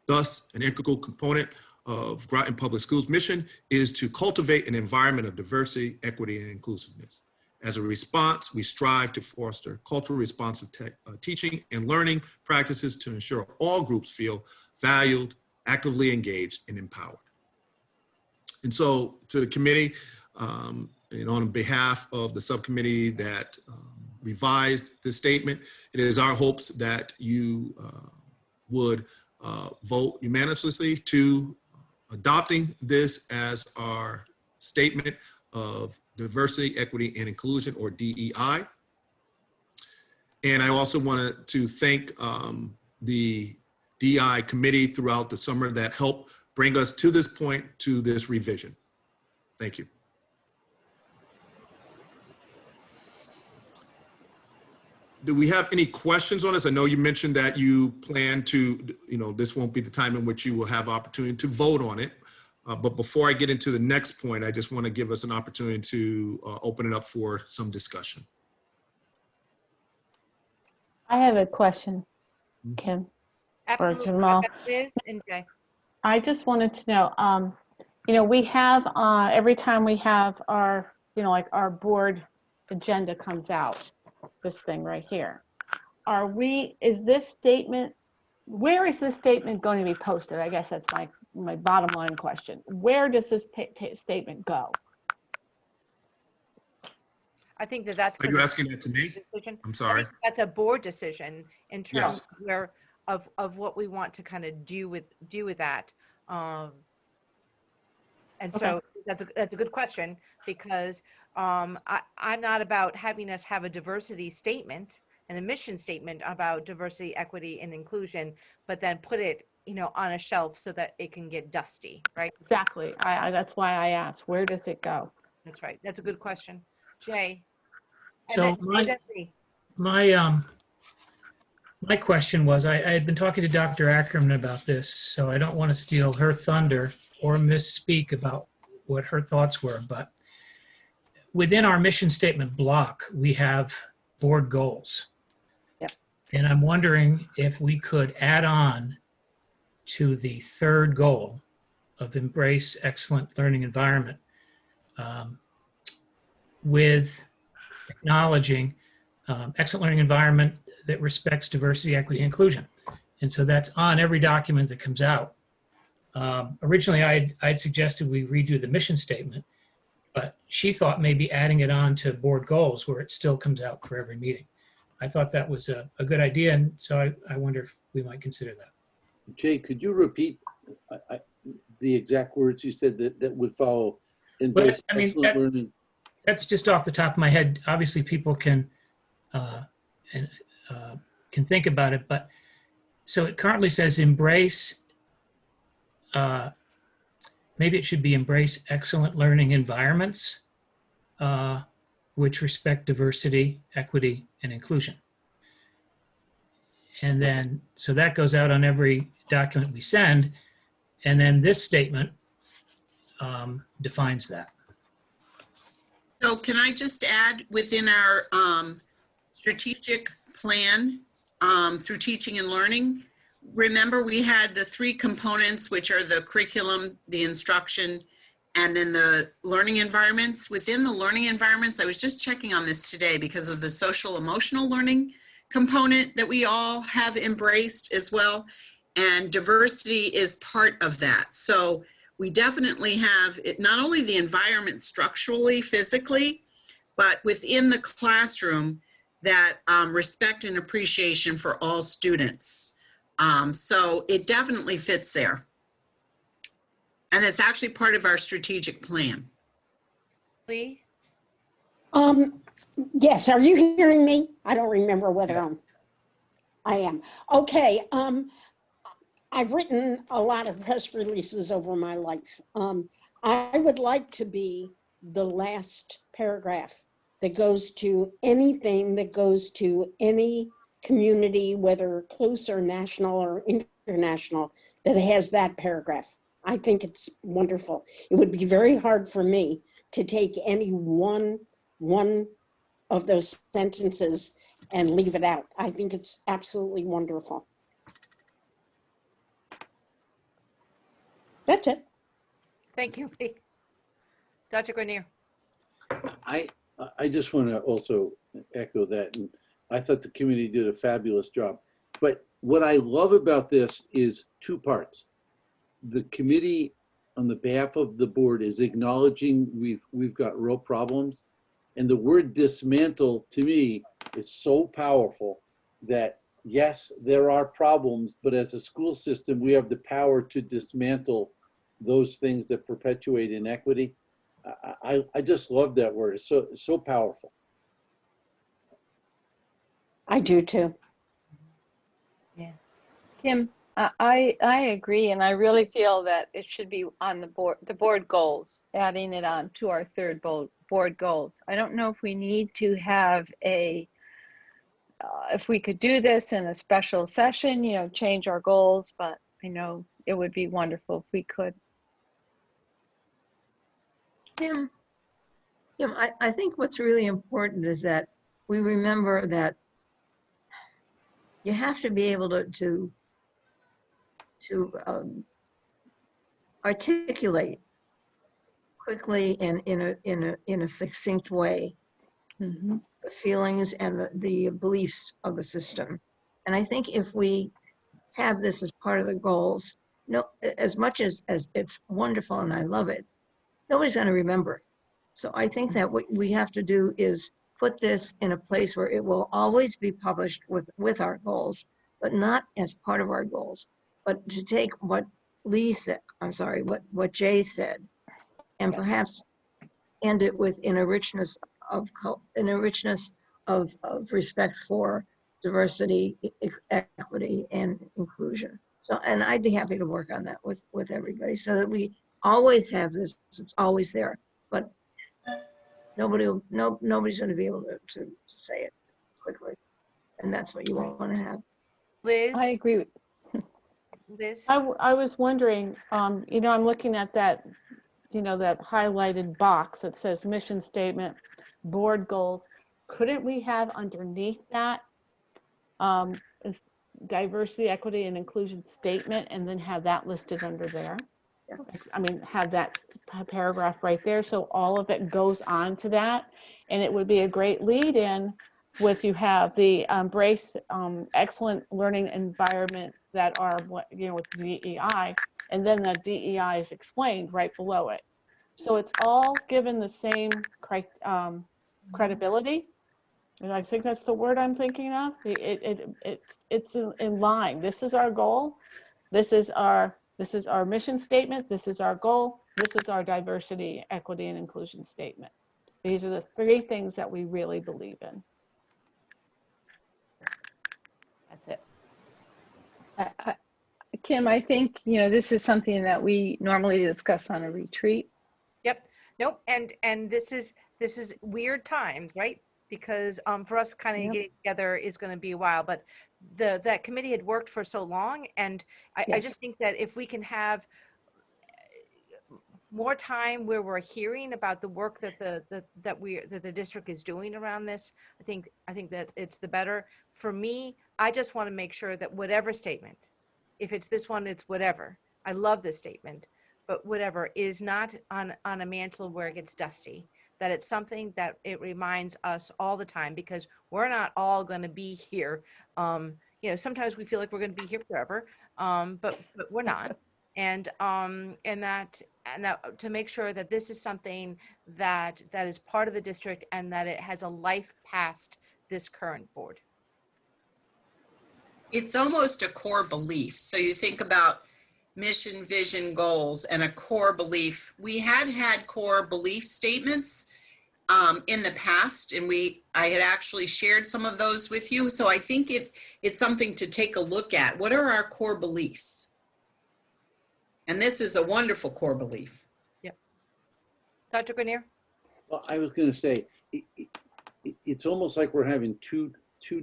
Thus, an integral component of Groton Public Schools' mission is to cultivate an environment of diversity, equity, and inclusiveness. As a response, we strive to foster culturally responsive teaching and learning practices to ensure all groups feel valued, actively engaged, and empowered. And so to the committee, and on behalf of the subcommittee that revised this statement, it is our hopes that you would vote unanimously to adopting this as our statement of diversity, equity, and inclusion, or DEI. And I also wanted to thank the DEI committee throughout the summer that helped bring us to this point, to this revision. Thank you. Do we have any questions on this? I know you mentioned that you plan to, this won't be the time in which you will have opportunity to vote on it. But before I get into the next point, I just want to give us an opportunity to open it up for some discussion. I have a question, Kim. Absolutely. Or Jamal. Liz and Jay. I just wanted to know, we have, every time we have our, like our board agenda comes out, this thing right here. Is this statement, where is this statement going to be posted? I guess that's my bottom line question. Where does this statement go? I think that's. Are you asking that to me? Decision. I'm sorry. That's a board decision in terms Yes. of what we want to kind of do with that. And so that's a good question, because I'm not about having us have a diversity statement and a mission statement about diversity, equity, and inclusion, but then put it, on a shelf so that it can get dusty, right? Exactly. That's why I asked, where does it go? That's right. That's a good question. Jay. So my question was, I had been talking to Dr. Ackerman about this, so I don't want to steal her thunder or misspeak about what her thoughts were, but within our mission statement block, we have board goals. Yep. And I'm wondering if we could add on to the third goal of embrace excellent learning environment, with acknowledging excellent learning environment that respects diversity, equity, and inclusion. And so that's on every document that comes out. Originally, I'd suggested we redo the mission statement, but she thought maybe adding it on to board goals where it still comes out for every meeting. I thought that was a good idea, and so I wonder if we might consider that. Jay, could you repeat the exact words you said that would follow embrace excellent learning? That's just off the top of my head. Obviously, people can and can think about it. But so it currently says embrace, maybe it should be embrace excellent learning environments, which respect diversity, equity, and inclusion. And then, so that goes out on every document we send. And then this statement defines that. So can I just add within our strategic plan through teaching and learning, remember we had the 3 components, which are the curriculum, the instruction, and then the learning environments. Within the learning environments, I was just checking on this today because of the social emotional learning component that we all have embraced as well. And diversity is part of that. So we definitely have it, not only the environment structurally, physically, but within the classroom, that respect and appreciation for all students. So it definitely fits there. And it's actually part of our strategic plan. Lee? Yes, are you hearing me? I don't remember whether I am. Okay, I've written a lot of press releases over my life. I would like to be the last paragraph that goes to anything that goes to any community, whether close or national or international, that has that paragraph. I think it's wonderful. It would be very hard for me to take any one of those sentences and leave it out. I think it's absolutely wonderful. That's it. Thank you, Lee. Dr. Grenier? I just want to also echo that. And I thought the committee did a fabulous job. But what I love about this is 2 parts. The committee, on the behalf of the board, is acknowledging we've got real problems. And the word dismantle, to me, is so powerful that, yes, there are problems, but as a school system, we have the power to dismantle those things that perpetuate inequity. I just love that word. It's so powerful. I do too. Yeah. Kim, I agree, and I really feel that it should be on the board goals, adding it on to our 3rd board goals. I don't know if we need to have if we could do this in a special session, you know, change our goals, but I know it would be wonderful if we could. Kim, I think what's really important is that we remember that you have to be able to articulate quickly and in a succinct way the feelings and the beliefs of the system. And I think if we have this as part of the goals, no, as much as it's wonderful and I love it, nobody's going to remember. So I think that what we have to do is put this in a place where it will always be published with our goals, but not as part of our goals, but to take what Lee said, I'm sorry, what Jay said, and perhaps end it with in a richness of respect for diversity, equity, and inclusion. So, and I'd be happy to work on that with everybody so that we always have this, it's always there, but nobody's going to be able to say it quickly. And that's what you want to have. Liz? I agree with Liz? I was wondering, you know, I'm looking at that, you know, that highlighted box that says mission statement, board goals. Couldn't we have underneath that diversity, equity, and inclusion statement, and then have that listed under there? Yeah. I mean, have that paragraph right there, so all of it goes on to that, and it would be a great lead in with you have the embrace excellent learning environment that are what, you know, with DEI, and then the DEI is explained right below it. So it's all given the same credibility. And I think that's the word I'm thinking of. It's in line. This is our goal. This is our mission statement. This is our goal. This is our diversity, equity, and inclusion statement. These are the 3 things that we really believe in. That's it. Kim, I think, this is something that we normally discuss on a retreat. Yep. Nope. And this is weird times, right? Because for us kind of Yep. getting together is going to be a while, but that committee had worked for so long, and I Yes. just think that if we can have more time where we're hearing about the work that the district is doing around this, I think that it's the better. For me, I just want to make sure that whatever statement, if it's this one, it's whatever. I love this statement, but whatever is not on a mantle where it gets dusty. That it's something that it reminds us all the time, because we're not all going to be here. Sometimes we feel like we're going to be here forever, but we're not. And that to make sure that this is something that is part of the district and that it has a life past this current board. It's almost a core belief. So you think about mission, vision, goals, and a core belief. We had core belief statements in the past, and I had actually shared some of those with you. So I think it's something to take a look at. What are our core beliefs? And this is a wonderful core belief. Yep. Dr. Grenier? Well, I was going to say, it's almost like we're having two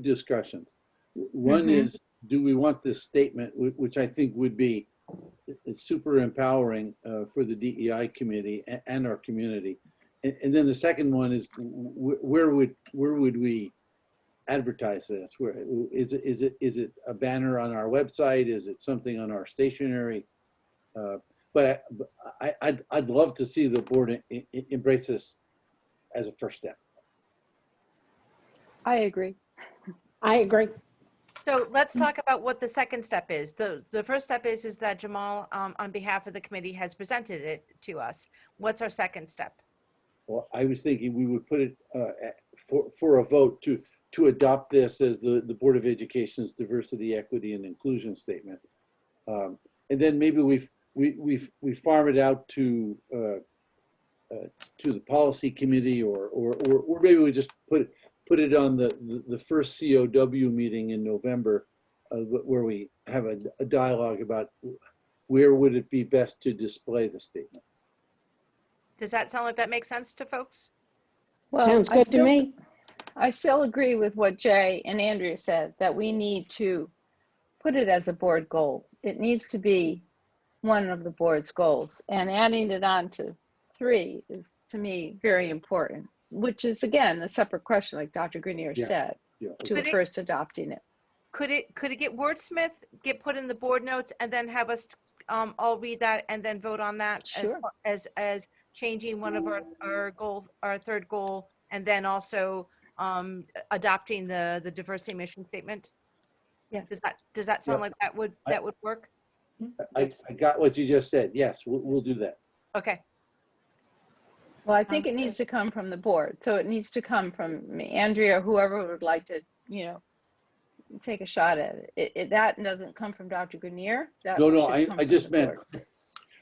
discussions. One is, do we want this statement, which I think would be super empowering for the DEI committee and our community. And then the second one is, where would we advertise this? Where is it a banner on our website? Is it something on our stationery? But I'd love to see the board embrace this as a first step. I agree. I agree. So let's talk about what the second step is. The first step is that Jamal, on behalf of the committee, has presented it to us. What's our second step? Well, I was thinking we would put it for a vote to adopt this as the Board of Education's diversity, equity, and inclusion statement, and then maybe we farm it out to the policy committee, or maybe we just put it on the first COW meeting in November, where we have a dialogue about where would it be best to display the statement. Does that sound like that makes sense to folks? Well, Sounds good to me. I still agree with what Jay and Andrea said, that we need to put it as a board goal. It needs to be one of the board's goals, and adding it on to 3 is, to me, very important, which is, again, a separate question, like Dr. Grenier said, to first adopting it. Could it get wordsmith, get put in the board notes, and then have us all read that and then vote on that? Sure. As changing one of our goals, our third goal, and then also adopting the diversity mission statement? Yes. Does that sound like that would work? I got what you just said. Yes, we'll do that. Okay. Well, I think it needs to come from the board. So it needs to come from me, Andrea, whoever would like to, take a shot at it. That doesn't come from Dr. Grenier. No, I just meant,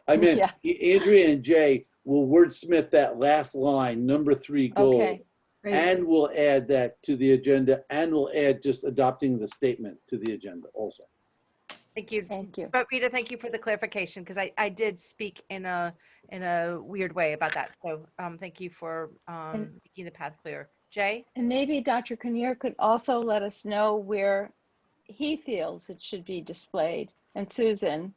Andrea and Jay will wordsmith that last line, number 3 goal. Okay. Great. And we'll add that to the agenda, and we'll add just adopting the statement to the agenda also. Thank you. Thank you. But Rita, thank you for the clarification, because I did speak in a weird way about that. So thank you for making the path clear. Jay? And maybe Dr. Grenier could also let us know where he feels it should be displayed. And Susan,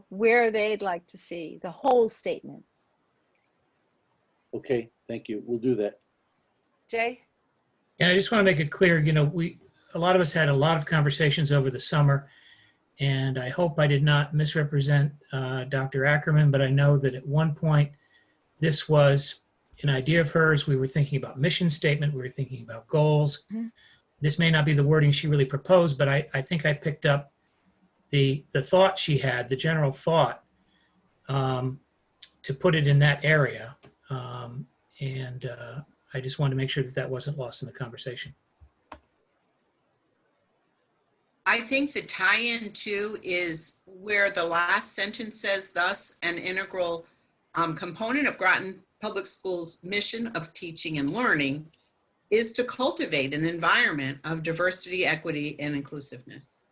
where they'd like to see the whole statement. Okay, thank you. We'll do that. Jay? And I just want to make it clear, a lot of us had a lot of conversations over the summer, and I hope I did not misrepresent Dr. Ackerman, but I know that at one point this was an idea of hers. We were thinking about mission statement. We were thinking about goals. Mm-hmm. This may not be the wording she really proposed, but I think I picked up the thought she had, the general thought, to put it in that area. I just wanted to make sure that wasn't lost in the conversation. I think the tie-in too is where the last sentence says, thus an integral component of Groton Public Schools' mission of teaching and learning. is to cultivate an environment of diversity, equity, and inclusiveness.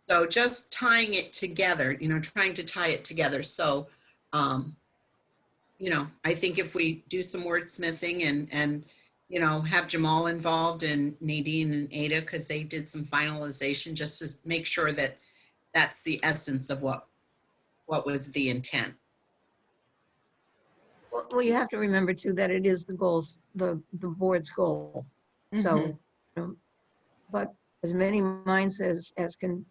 So just tying it together, trying to tie it together. So, I think if we do some wordsmithing and have Jamal involved and Nadine and Ada, because they did some finalization just to make sure that that's the essence of what was the intent. Well, you have to remember too that it is the goals, the board's goal. So, but as many minds as can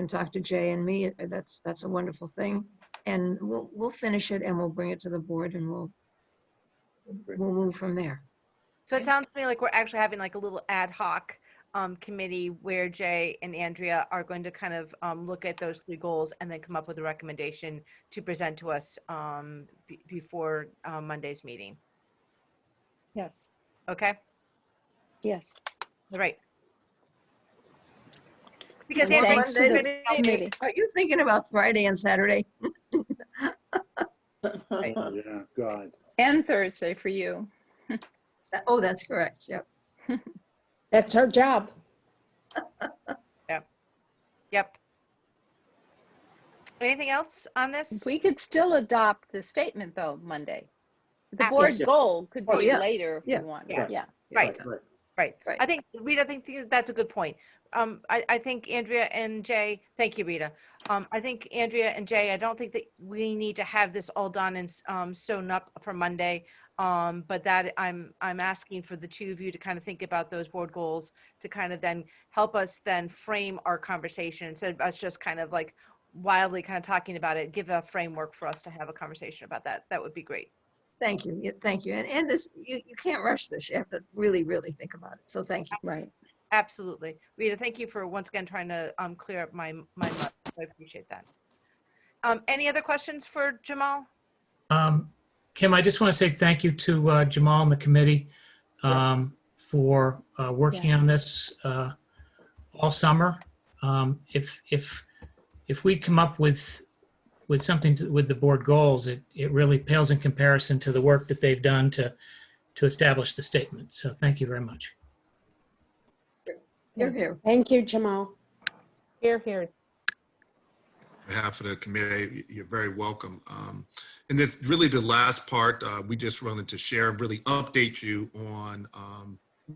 talk to Jay and me, that's a wonderful thing. And we'll finish it and we'll bring it to the board and we'll move from there. So it sounds to me like we're actually having like a little ad hoc committee where Jay and Andrea are going to kind of look at those 3 goals and then come up with a recommendation to present to us before Monday's meeting. Yes. Okay. Yes. All right. Because And Andrea, thanks to the Monday, committee. are you thinking about Friday and Saturday? Right. Yeah, God. And Thursday for you. Oh, that's correct. Yep. That's our job. Yep. Anything else on this? We could still adopt the statement though, Monday. The After. board goal could Oh, be yeah. later if Yeah. you want. Yeah. Yeah. Right. Right. Right. Right. I think, Rita, I think that's a good point. I think Andrea and Jay, thank you, Rita. I think Andrea and Jay, I don't think that we need to have this all done and sewn up for Monday. But that I'm asking for the 2 of you to kind of think about those board goals to kind of then help us then frame our conversation instead of us just kind of like wildly kind of talking about it, give a framework for us to have a conversation about that. That would be great. Thank you. Yeah, thank you. And this, you can't rush this. You have to really, really think about it. So thank you. Right. Absolutely. Rita, thank you for once again trying to clear up my mind. I appreciate that. Any other questions for Jamal? Kim, I just want to say thank you to Jamal and the committee for working on this all summer. If we come up with something with the board goals, it really pales in comparison to the work that they've done to establish the statement. So thank you very much. You're here. Thank you, Jamal. Here, here. On behalf of the committee, you're very welcome. And this really the last part, we just wanted to share and really update you on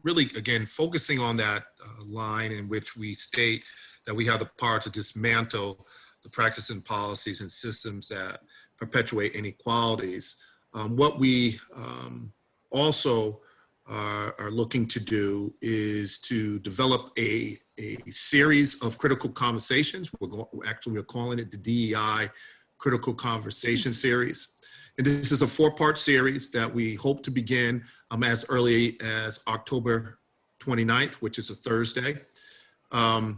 really, again, focusing on that line in which we state that we have the power to dismantle the practice and policies and systems that perpetuate inequalities. What we also are looking to do is to develop a series of critical conversations. We're calling it the DEI Critical Conversation Series. And this is a 4-part series that we hope to begin as early as October 29th, which is a Thursday. Not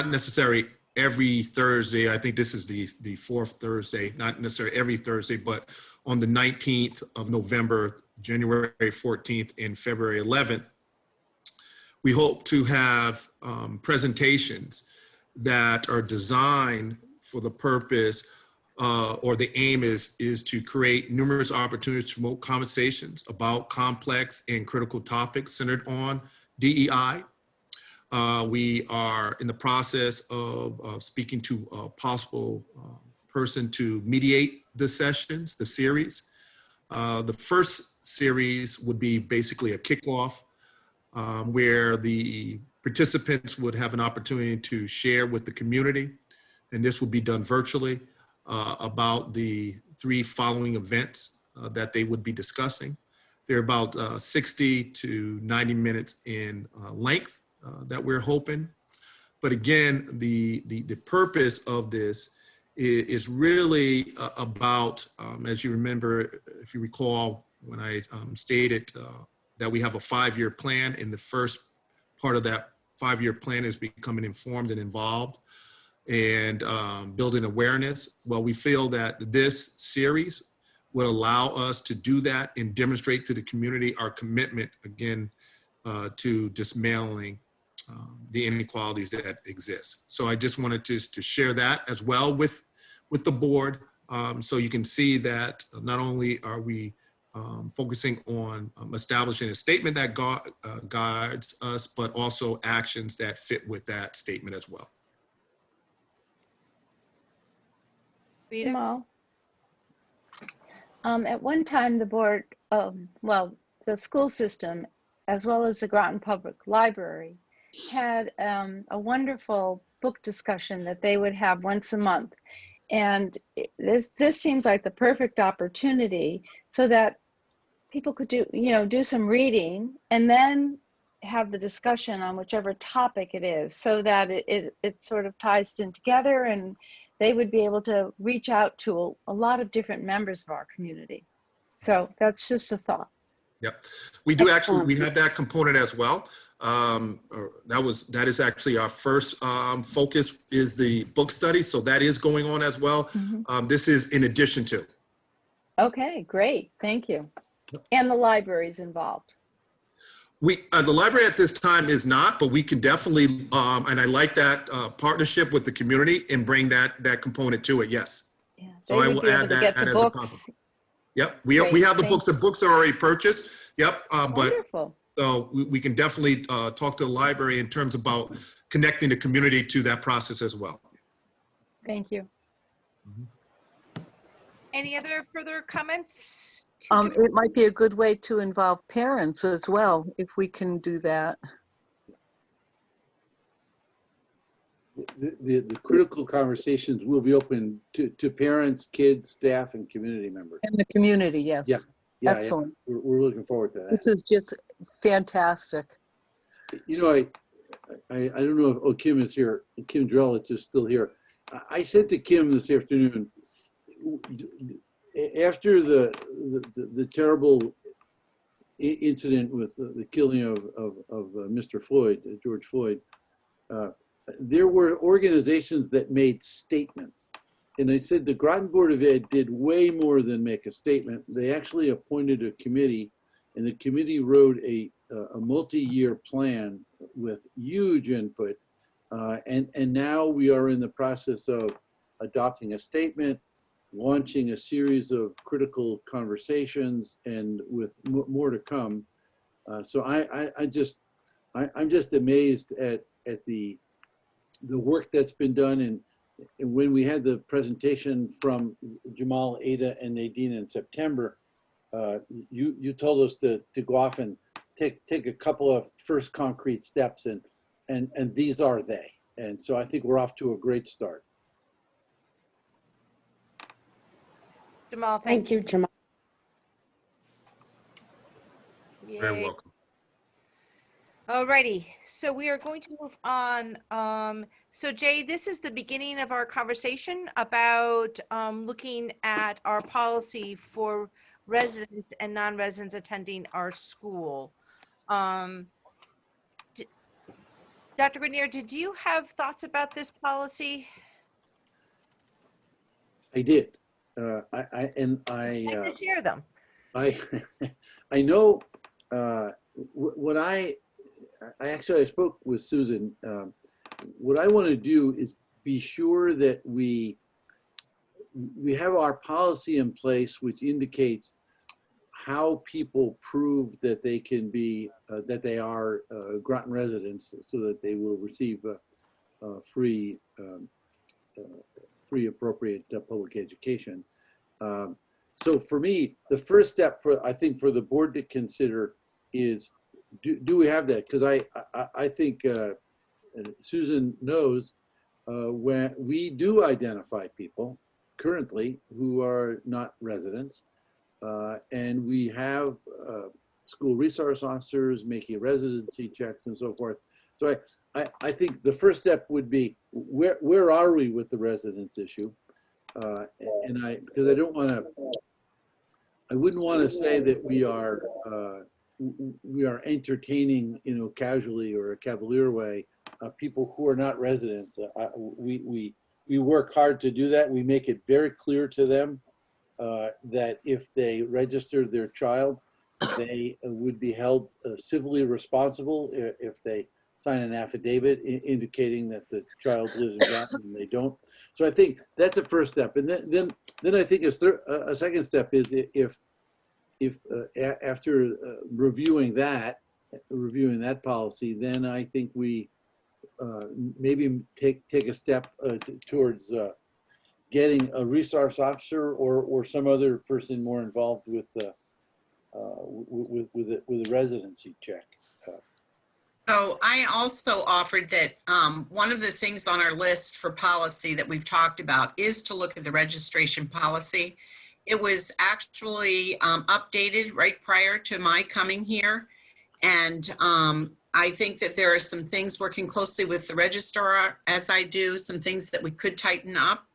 necessarily every Thursday. I think this is the 4th Thursday, not necessarily every Thursday, but on the 19th of November, January 14th, and February 11th, we hope to have presentations that are designed for the purpose or the aim is to create numerous opportunities to promote conversations about complex and critical topics centered on DEI. We are in the process of speaking to a possible person to mediate the sessions, the series. The first series would be basically a kickoff where the participants would have an opportunity to share with the community, and this will be done virtually, about the 3 following events that they would be discussing. They're about 60 to 90 minutes in length that we're hoping. But again, the purpose of this is really about, as you remember, if you recall, when I stated that we have a 5-year plan, and the first part of that 5-year plan is becoming informed and involved and building awareness. Well, we feel that this series will allow us to do that and demonstrate to the community our commitment, again, to dismantling the inequalities that exist. So I just wanted to share that as well with the board, so you can see that not only are we focusing on establishing a statement that guides us, but also actions that fit with that statement as well. Rita? Jamal, at one time, the board, well, the school system, as well as the Groton Public Library, had a wonderful book discussion that they would have once a month. And this seems like the perfect opportunity so that people could do some reading and then have the discussion on whichever topic it is, so that it sort of ties in together, and they would be able to reach out to a lot of different members of our community. So that's just a thought. Yep, we do actually, we have that component as well. That is actually our first focus, is the book study. So that is going on as well. This is in addition to. Okay, great, thank you. And the library is involved. The library at this time is not, but we can definitely, and I like that partnership with the community and bring that component to it. Yes. Yeah, so I will add that as a possible. Yep, we have the books. The books are already purchased. Yep, wonderful. So we can definitely talk to the library in terms about connecting the community to that process as well. Thank you. Any other further comments? It might be a good way to involve parents as well, if we can do that. The critical conversations will be open to parents, kids, staff, and community members. And the community, yes. Yeah. Excellent. Yeah. We're looking forward to that. This is just fantastic. You know, I don't know if Kim is here. Kim Drellich is still here. I said to Kim this afternoon, after the terrible incident with the killing of Mr. Floyd, George Floyd, there were organizations that made statements. And I said the Groton Board of Ed did way more than make a statement. They actually appointed a committee, and the committee wrote a multi-year plan with huge input. And now we are in the process of adopting a statement, launching a series of critical conversations, and with more to come. So I'm just amazed at the work that's been done. And when we had the presentation from Jamal, Ada, and Nadine in September, you told us to go off and take a couple of first concrete steps, and these are they. And so I think we're off to a great start. Jamal, Thank you, Jamal. Very welcome. Alrighty, so we are going to move on. So Jay, this is the beginning of our conversation about looking at our policy for residents and non-residents attending our school. Dr. Grenier, did you have thoughts about this policy? I did. I share them. I know what I spoke with Susan. What I want to do is be sure that we have our policy in place, which indicates how people prove that they can be that they are Groton residents, so that they will receive free appropriate public education. So for me, the first step I think for the board to consider is, do we have that? Because I think Susan knows when we do identify people currently who are not residents, and we have school resource officers making residency checks and so forth. So I think the first step would be, where are we with the residence issue? Because I don't want to, I wouldn't want to say that we are entertaining, casually or a cavalier way, people who are not residents. We work hard to do that. We make it very clear to them that if they register their child, they would be held civilly responsible if they sign an affidavit indicating that the child lives in Groton and they don't. So I think that's a first step. And then I think a second step is, if if after reviewing that policy, then I think we maybe take a step towards getting a resource officer or some other person more involved with with a residency check. So I also offered that one of the things on our list for policy that we've talked about is to look at the registration policy. It was actually updated right prior to my coming here. And I think that there are some things, working closely with the registrar as I do, some things that we could tighten up.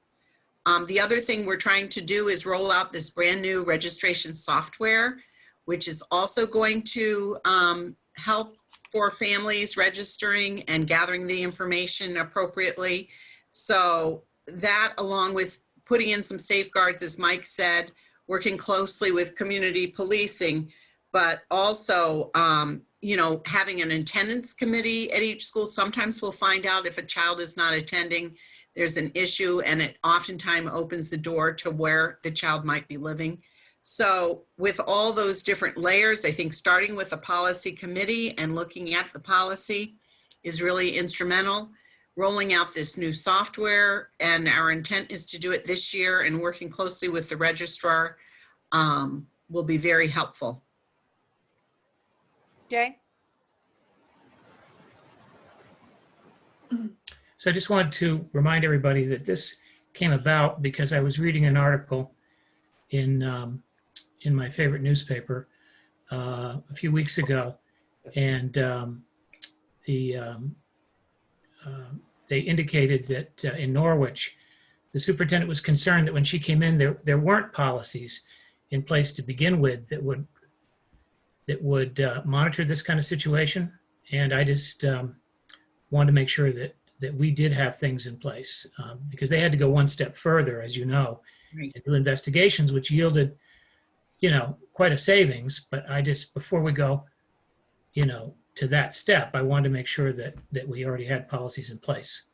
The other thing we're trying to do is roll out this brand new registration software, which is also going to help for families registering and gathering the information appropriately. So that, along with putting in some safeguards, as Mike said, working closely with community policing, but also, you know, having an attendance committee at each school. Sometimes we'll find out if a child is not attending, there's an issue, and it oftentimes opens the door to where the child might be living. So with all those different layers, I think starting with a policy committee and looking at the policy is really instrumental. Rolling out this new software, and our intent is to do it this year, and working closely with the registrar will be very helpful. Jay? So I just wanted to remind everybody that this came about because I was reading an article in my favorite newspaper a few weeks ago, and they indicated that in Norwich, the superintendent was concerned that when she came in, there weren't policies in place to begin with that would monitor this kind of situation. And I just wanted to make sure that we did have things in place because they had to go one step further, as you know, Right. and do investigations, which yielded, you know, quite a savings. But I just, before we go, you know, to that step, I wanted to make sure that we already had policies in place.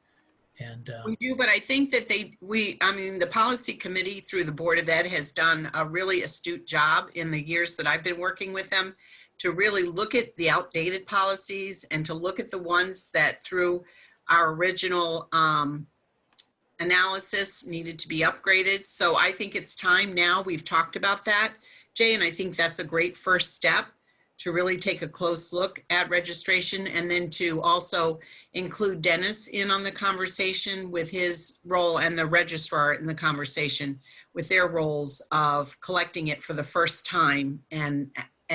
And We do, but I think that the policy committee through the Board of Ed has done a really astute job in the years that I've been working with them to really look at the outdated policies and to look at the ones that through our original analysis needed to be upgraded. So I think it's time now. We've talked about that, Jay, and I think that's a great first step to really take a close look at registration, and then to also include Dennis in on the conversation with his role, and the registrar in the conversation with their roles of collecting it for the first time and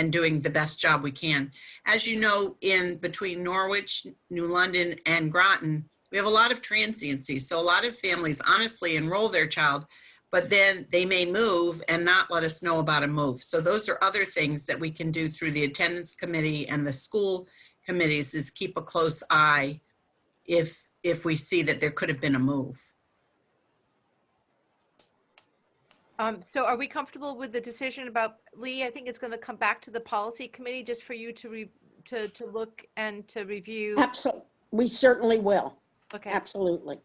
doing the best job we can. As you know, in between Norwich, New London, and Groton, we have a lot of transiency. So a lot of families honestly enroll their child, but then they may move and not let us know about a move. So those are other things that we can do through the attendance committee and the school committees, is keep a close eye if we see that there could have been a move. So are we comfortable with the decision about Lee? I think it's going to come back to the policy committee just for you to look and to review. Absolutely. We certainly will. Okay. Absolutely.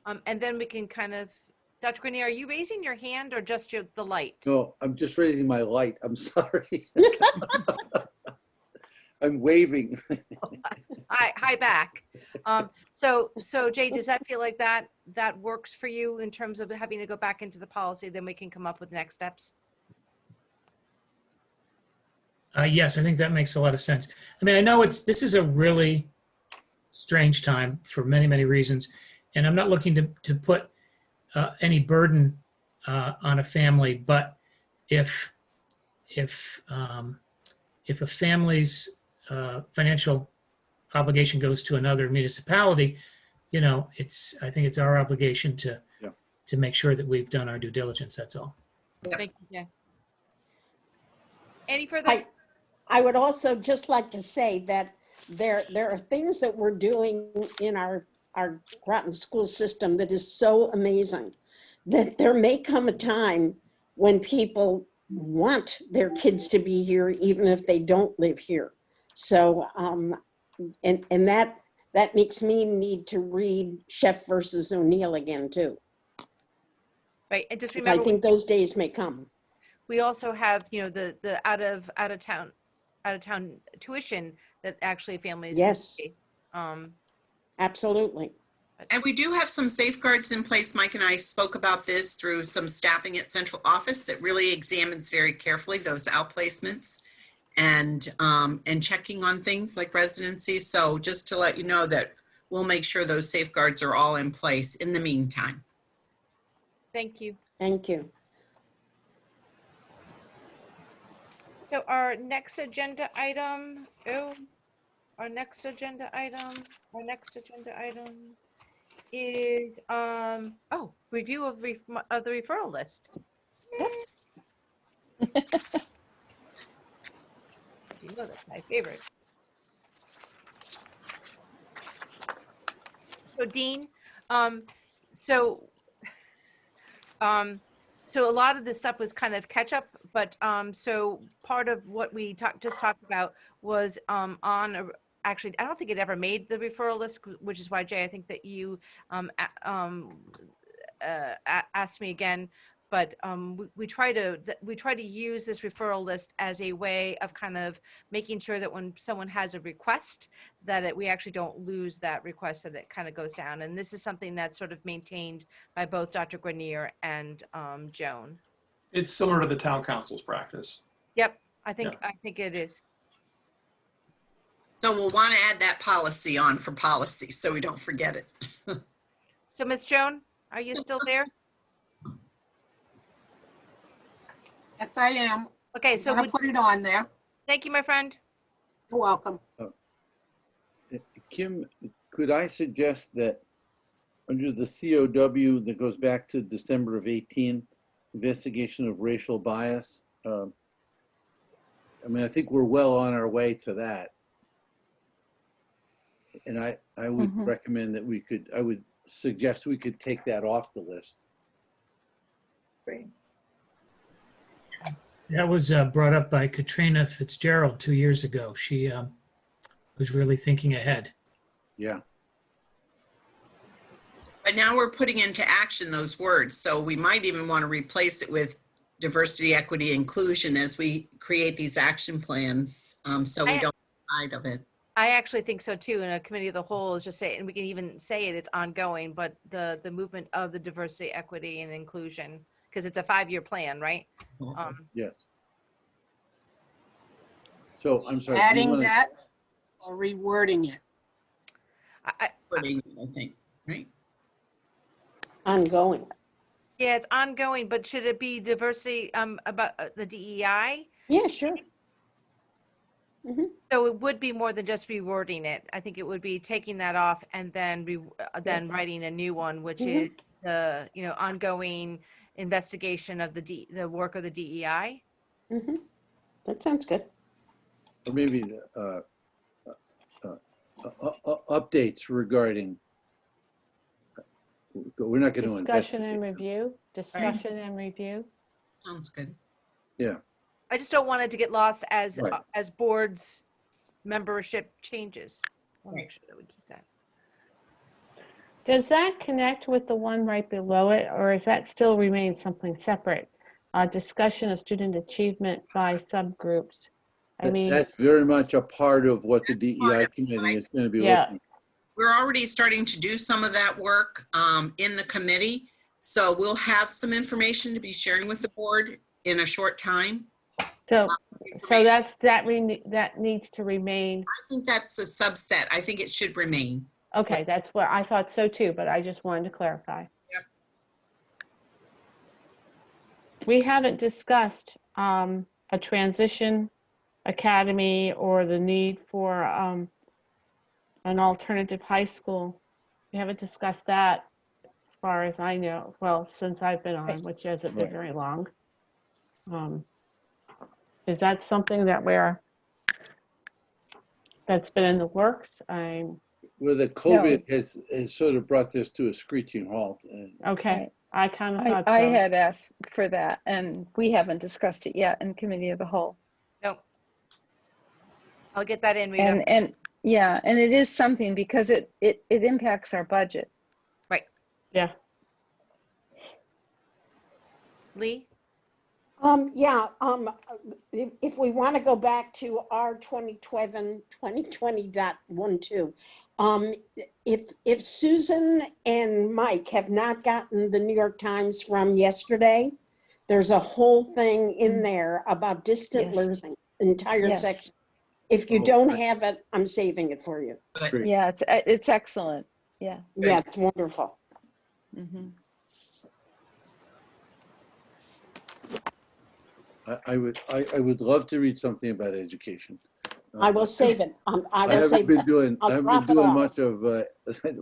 And then we can kind of, Dr. Grenier, are you raising your hand or just the light? No, I'm just raising my light. I'm sorry. I'm waving. Hi back. So Jay, does that feel like that works for you in terms of having to go back into the policy? Then we can come up with next steps. yes, I think that makes a lot of sense. I mean, I know this is a really strange time for many, many reasons, and I'm not looking to put any burden on a family, but if a family's financial obligation goes to another municipality, you know, I think it's our obligation to make sure that we've done our due diligence. That's all. Thank you, Jay. Any further? I would also just like to say that there are things that we're doing in our Groton school system that is so amazing that there may come a time when people want their kids to be here even if they don't live here. So and that makes me need to read Chef versus O'Neill again too. Right, and just remember, I think those days may come. we also have, you know, the out of town tuition that actually families can Yes. pay. Absolutely. And we do have some safeguards in place. Mike and I spoke about this through some staffing at central office that really examines very carefully those outplacements and checking on things like residencies. So just to let you know that we'll make sure those safeguards are all in place in the meantime. Thank you. Thank you. So our next agenda item, our next agenda item is, review of the referral list. You know, that's my favorite. So Dean, so a lot of this stuff was kind of catch up, but so part of what we just talked about was actually, I don't think it ever made the referral list, which is why, Jay, I think that you asked me again. But we try to use this referral list as a way of kind of making sure that when someone has a request, that we actually don't lose that request, that it kind of goes down. And this is something that's sort of maintained by both Dr. Grenier and Joan. It's similar to the town council's practice. Yep, I think it is. So we'll want to add that policy on for policy so we don't forget it. So Ms. Joan, are you still there? Yes, I am. Okay, so I'm gonna put it on there. Thank you, my friend. You're welcome. Kim, could I suggest that under the COW that goes back to December of 18, investigation of racial bias, I mean, I think we're well on our way to that. And I would recommend that I would suggest we could take that off the list. Great. That was brought up by Katrina Fitzgerald 2 years ago. She was really thinking ahead. Yeah. But now we're putting into action those words. So we might even want to replace it with diversity, equity, inclusion as we create these action plans. So we don't hide of it. I actually think so too. And a committee of the whole is just say, and we can even say it's ongoing, but the movement of the diversity, equity, and inclusion, because it's a 5-year plan, right? Yes. So I'm sorry. Adding that or rewording it? Wording, I think, right? Ongoing. Yeah, it's ongoing, but should it be diversity about the DEI? Yeah, sure. So it would be more than just rewording it. I think it would be taking that off and then Yes. writing a new one, which is the ongoing investigation of the work of the DEI. That sounds good. Or maybe updates regarding, we're not going to Discussion investigate. and review, discussion and review. Sounds good. Yeah. I just don't want it to get lost as Right. as boards membership changes. I'll make sure that we keep that. Does that connect with the one right below it, or is that still remain something separate? Discussion of student achievement by subgroups. I mean, That's very much a part of what the DEI committee is going to be looking. We're already starting to do some of that work in the committee. So we'll have some information to be sharing with the board in a short time. So that needs to remain. I think that's a subset. I think it should remain. Okay, that's what I thought so too, but I just wanted to clarify. Yep. We haven't discussed a transition academy or the need for an alternative high school. We haven't discussed that as far as I know, well, since I've been on, which hasn't been very long. Is that something that that's been in the works? Well, the COVID has sort of brought this to a screeching halt. Okay, I kind of thought so. I had asked for that, and we haven't discussed it yet in committee of the whole. Nope. I'll get that in. Rita. And yeah, and it is something because it impacts our budget. Right. Yeah. Lee? Yeah, if we want to go back to our 2020.12, if Susan and Mike have not gotten the New York Times from yesterday, there's a whole thing in there about distant Yes. learning, entire Yes. section. If you Oh, don't right. have it, I'm saving it for you. Great. Yeah, it's excellent. Yeah. Yeah, it's wonderful. Mhm. I would love to read something about education. I will save it. I I will haven't save been it. doing, I'll I haven't been drop it doing off. much of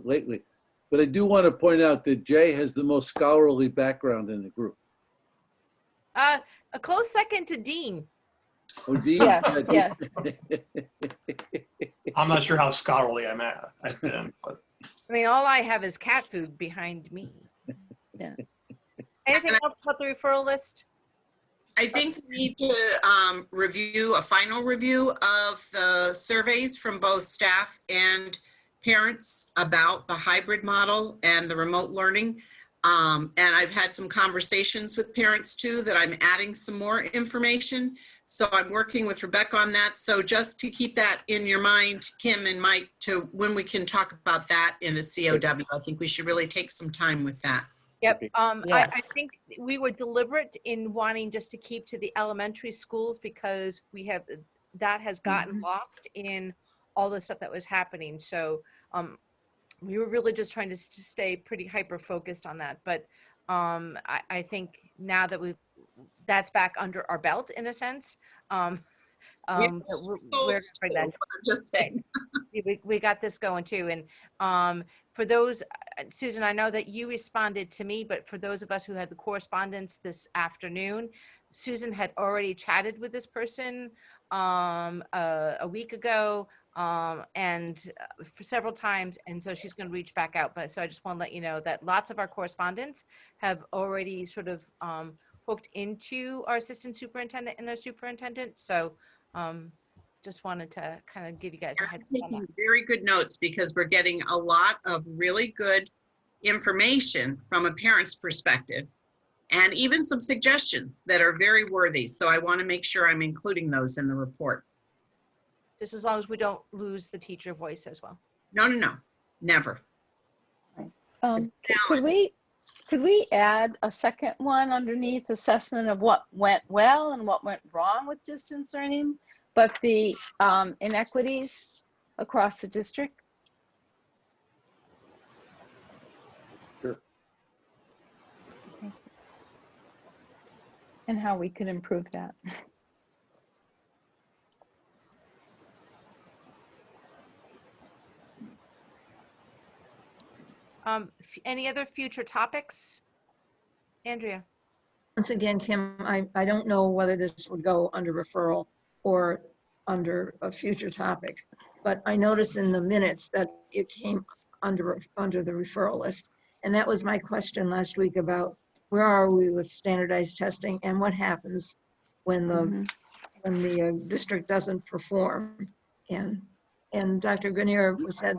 lately. But I do want to point out that Jay has the most scholarly background in the group. A close second to Dean. Oh, Dean? Yes, yeah, yes. I'm not sure how scholarly I've been, but I mean, all I have is cat food behind me. Yeah. Anything else about the referral list? I think we need to review a final review of the surveys from both staff and parents about the hybrid model and the remote learning. And I've had some conversations with parents too that I'm adding some more information. So I'm working with Rebecca on that. So just to keep that in your mind, Kim and Mike, to when we can talk about that in a COW, I think we should really take some time with that. Yep. I Yes. think we were deliberate in wanting just to keep to the elementary schools because that has gotten lost in all the stuff that was happening. So we were really just trying to stay pretty hyper focused on that. But I think now that that's back under our belt in a sense. We're afraid that's just saying. we got this going too. And for those, Susan, I know that you responded to me, but for those of us who had the correspondence this afternoon, Susan had already chatted with this person a week ago and for several times. And so she's going to reach back out. But so I just want to let you know that lots of our correspondents have already sort of hooked into our assistant superintendent and our superintendent. So just wanted to kind of give you guys a heads up on that. Taking very good notes because we're getting a lot of really good information from a parent's perspective and even some suggestions that are very worthy. So I want to make sure I'm including those in the report. Just as long as we don't lose the teacher voice as well. No, never. Could we add a second one underneath assessment of what went well and what went wrong with distance learning, but the inequities across the district? Sure. And how we could improve that. Any other future topics? Andrea? Once again, Kim, I don't know whether this would go under referral or under a future topic, but I noticed in the minutes that it came under the referral list. And that was my question last week about where are we with standardized testing and what happens when the district doesn't perform. And Dr. Grenier said,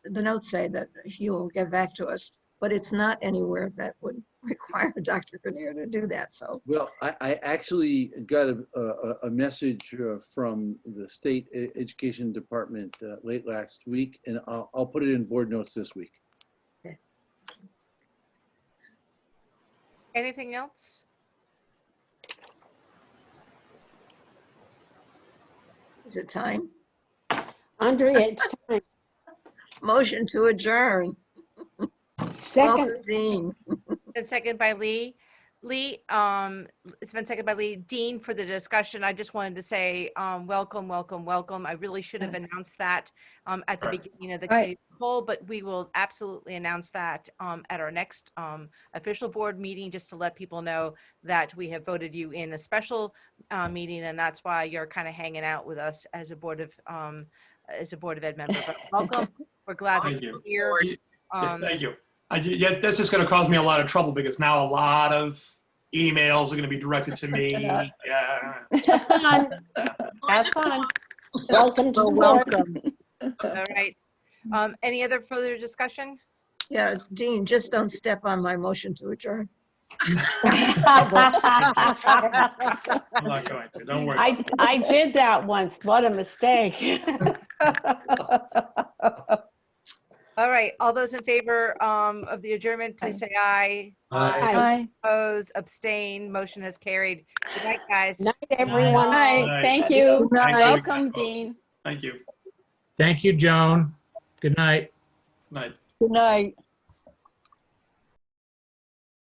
the notes say that he will get back to us, but it's not anywhere that would require Dr. Grenier to do that. So, Well, I actually got a message from the state education department late last week, and I'll put it in board notes this week. okay. Anything else? Is it time? Andrea, it's time. Motion to adjourn. Second. Welcome, Dean. And second by Lee. Lee, it's been seconded by Lee. Dean, for the discussion, I just wanted to say welcome, welcome, welcome. I really should have announced that at the beginning of the committee poll, but we will absolutely announce that at our next official board meeting, just to let people know that we have voted you in a special meeting, and that's why you're kind of hanging out with us as a Board of Ed member. But welcome. We're glad that you're here. Thank you. Yeah, that's just going to cause me a lot of trouble because now a lot of emails are going to be directed to me. Yeah. Have fun. Welcome to the board. Welcome. All right. Any other further discussion? Yeah, Dean, just don't step on my motion to adjourn. I'm not going to. Don't worry. I did that once. What a mistake. All right, all those in favor of the adjournment, please say aye. Aye. Aye. Oppose, abstain, motion is carried. Good night, guys. Night, everyone. Aye. Night. Thank you. Good night. Welcome, folks. Dean. Thank you. Thank you, Joan. Good night. Night. Good night.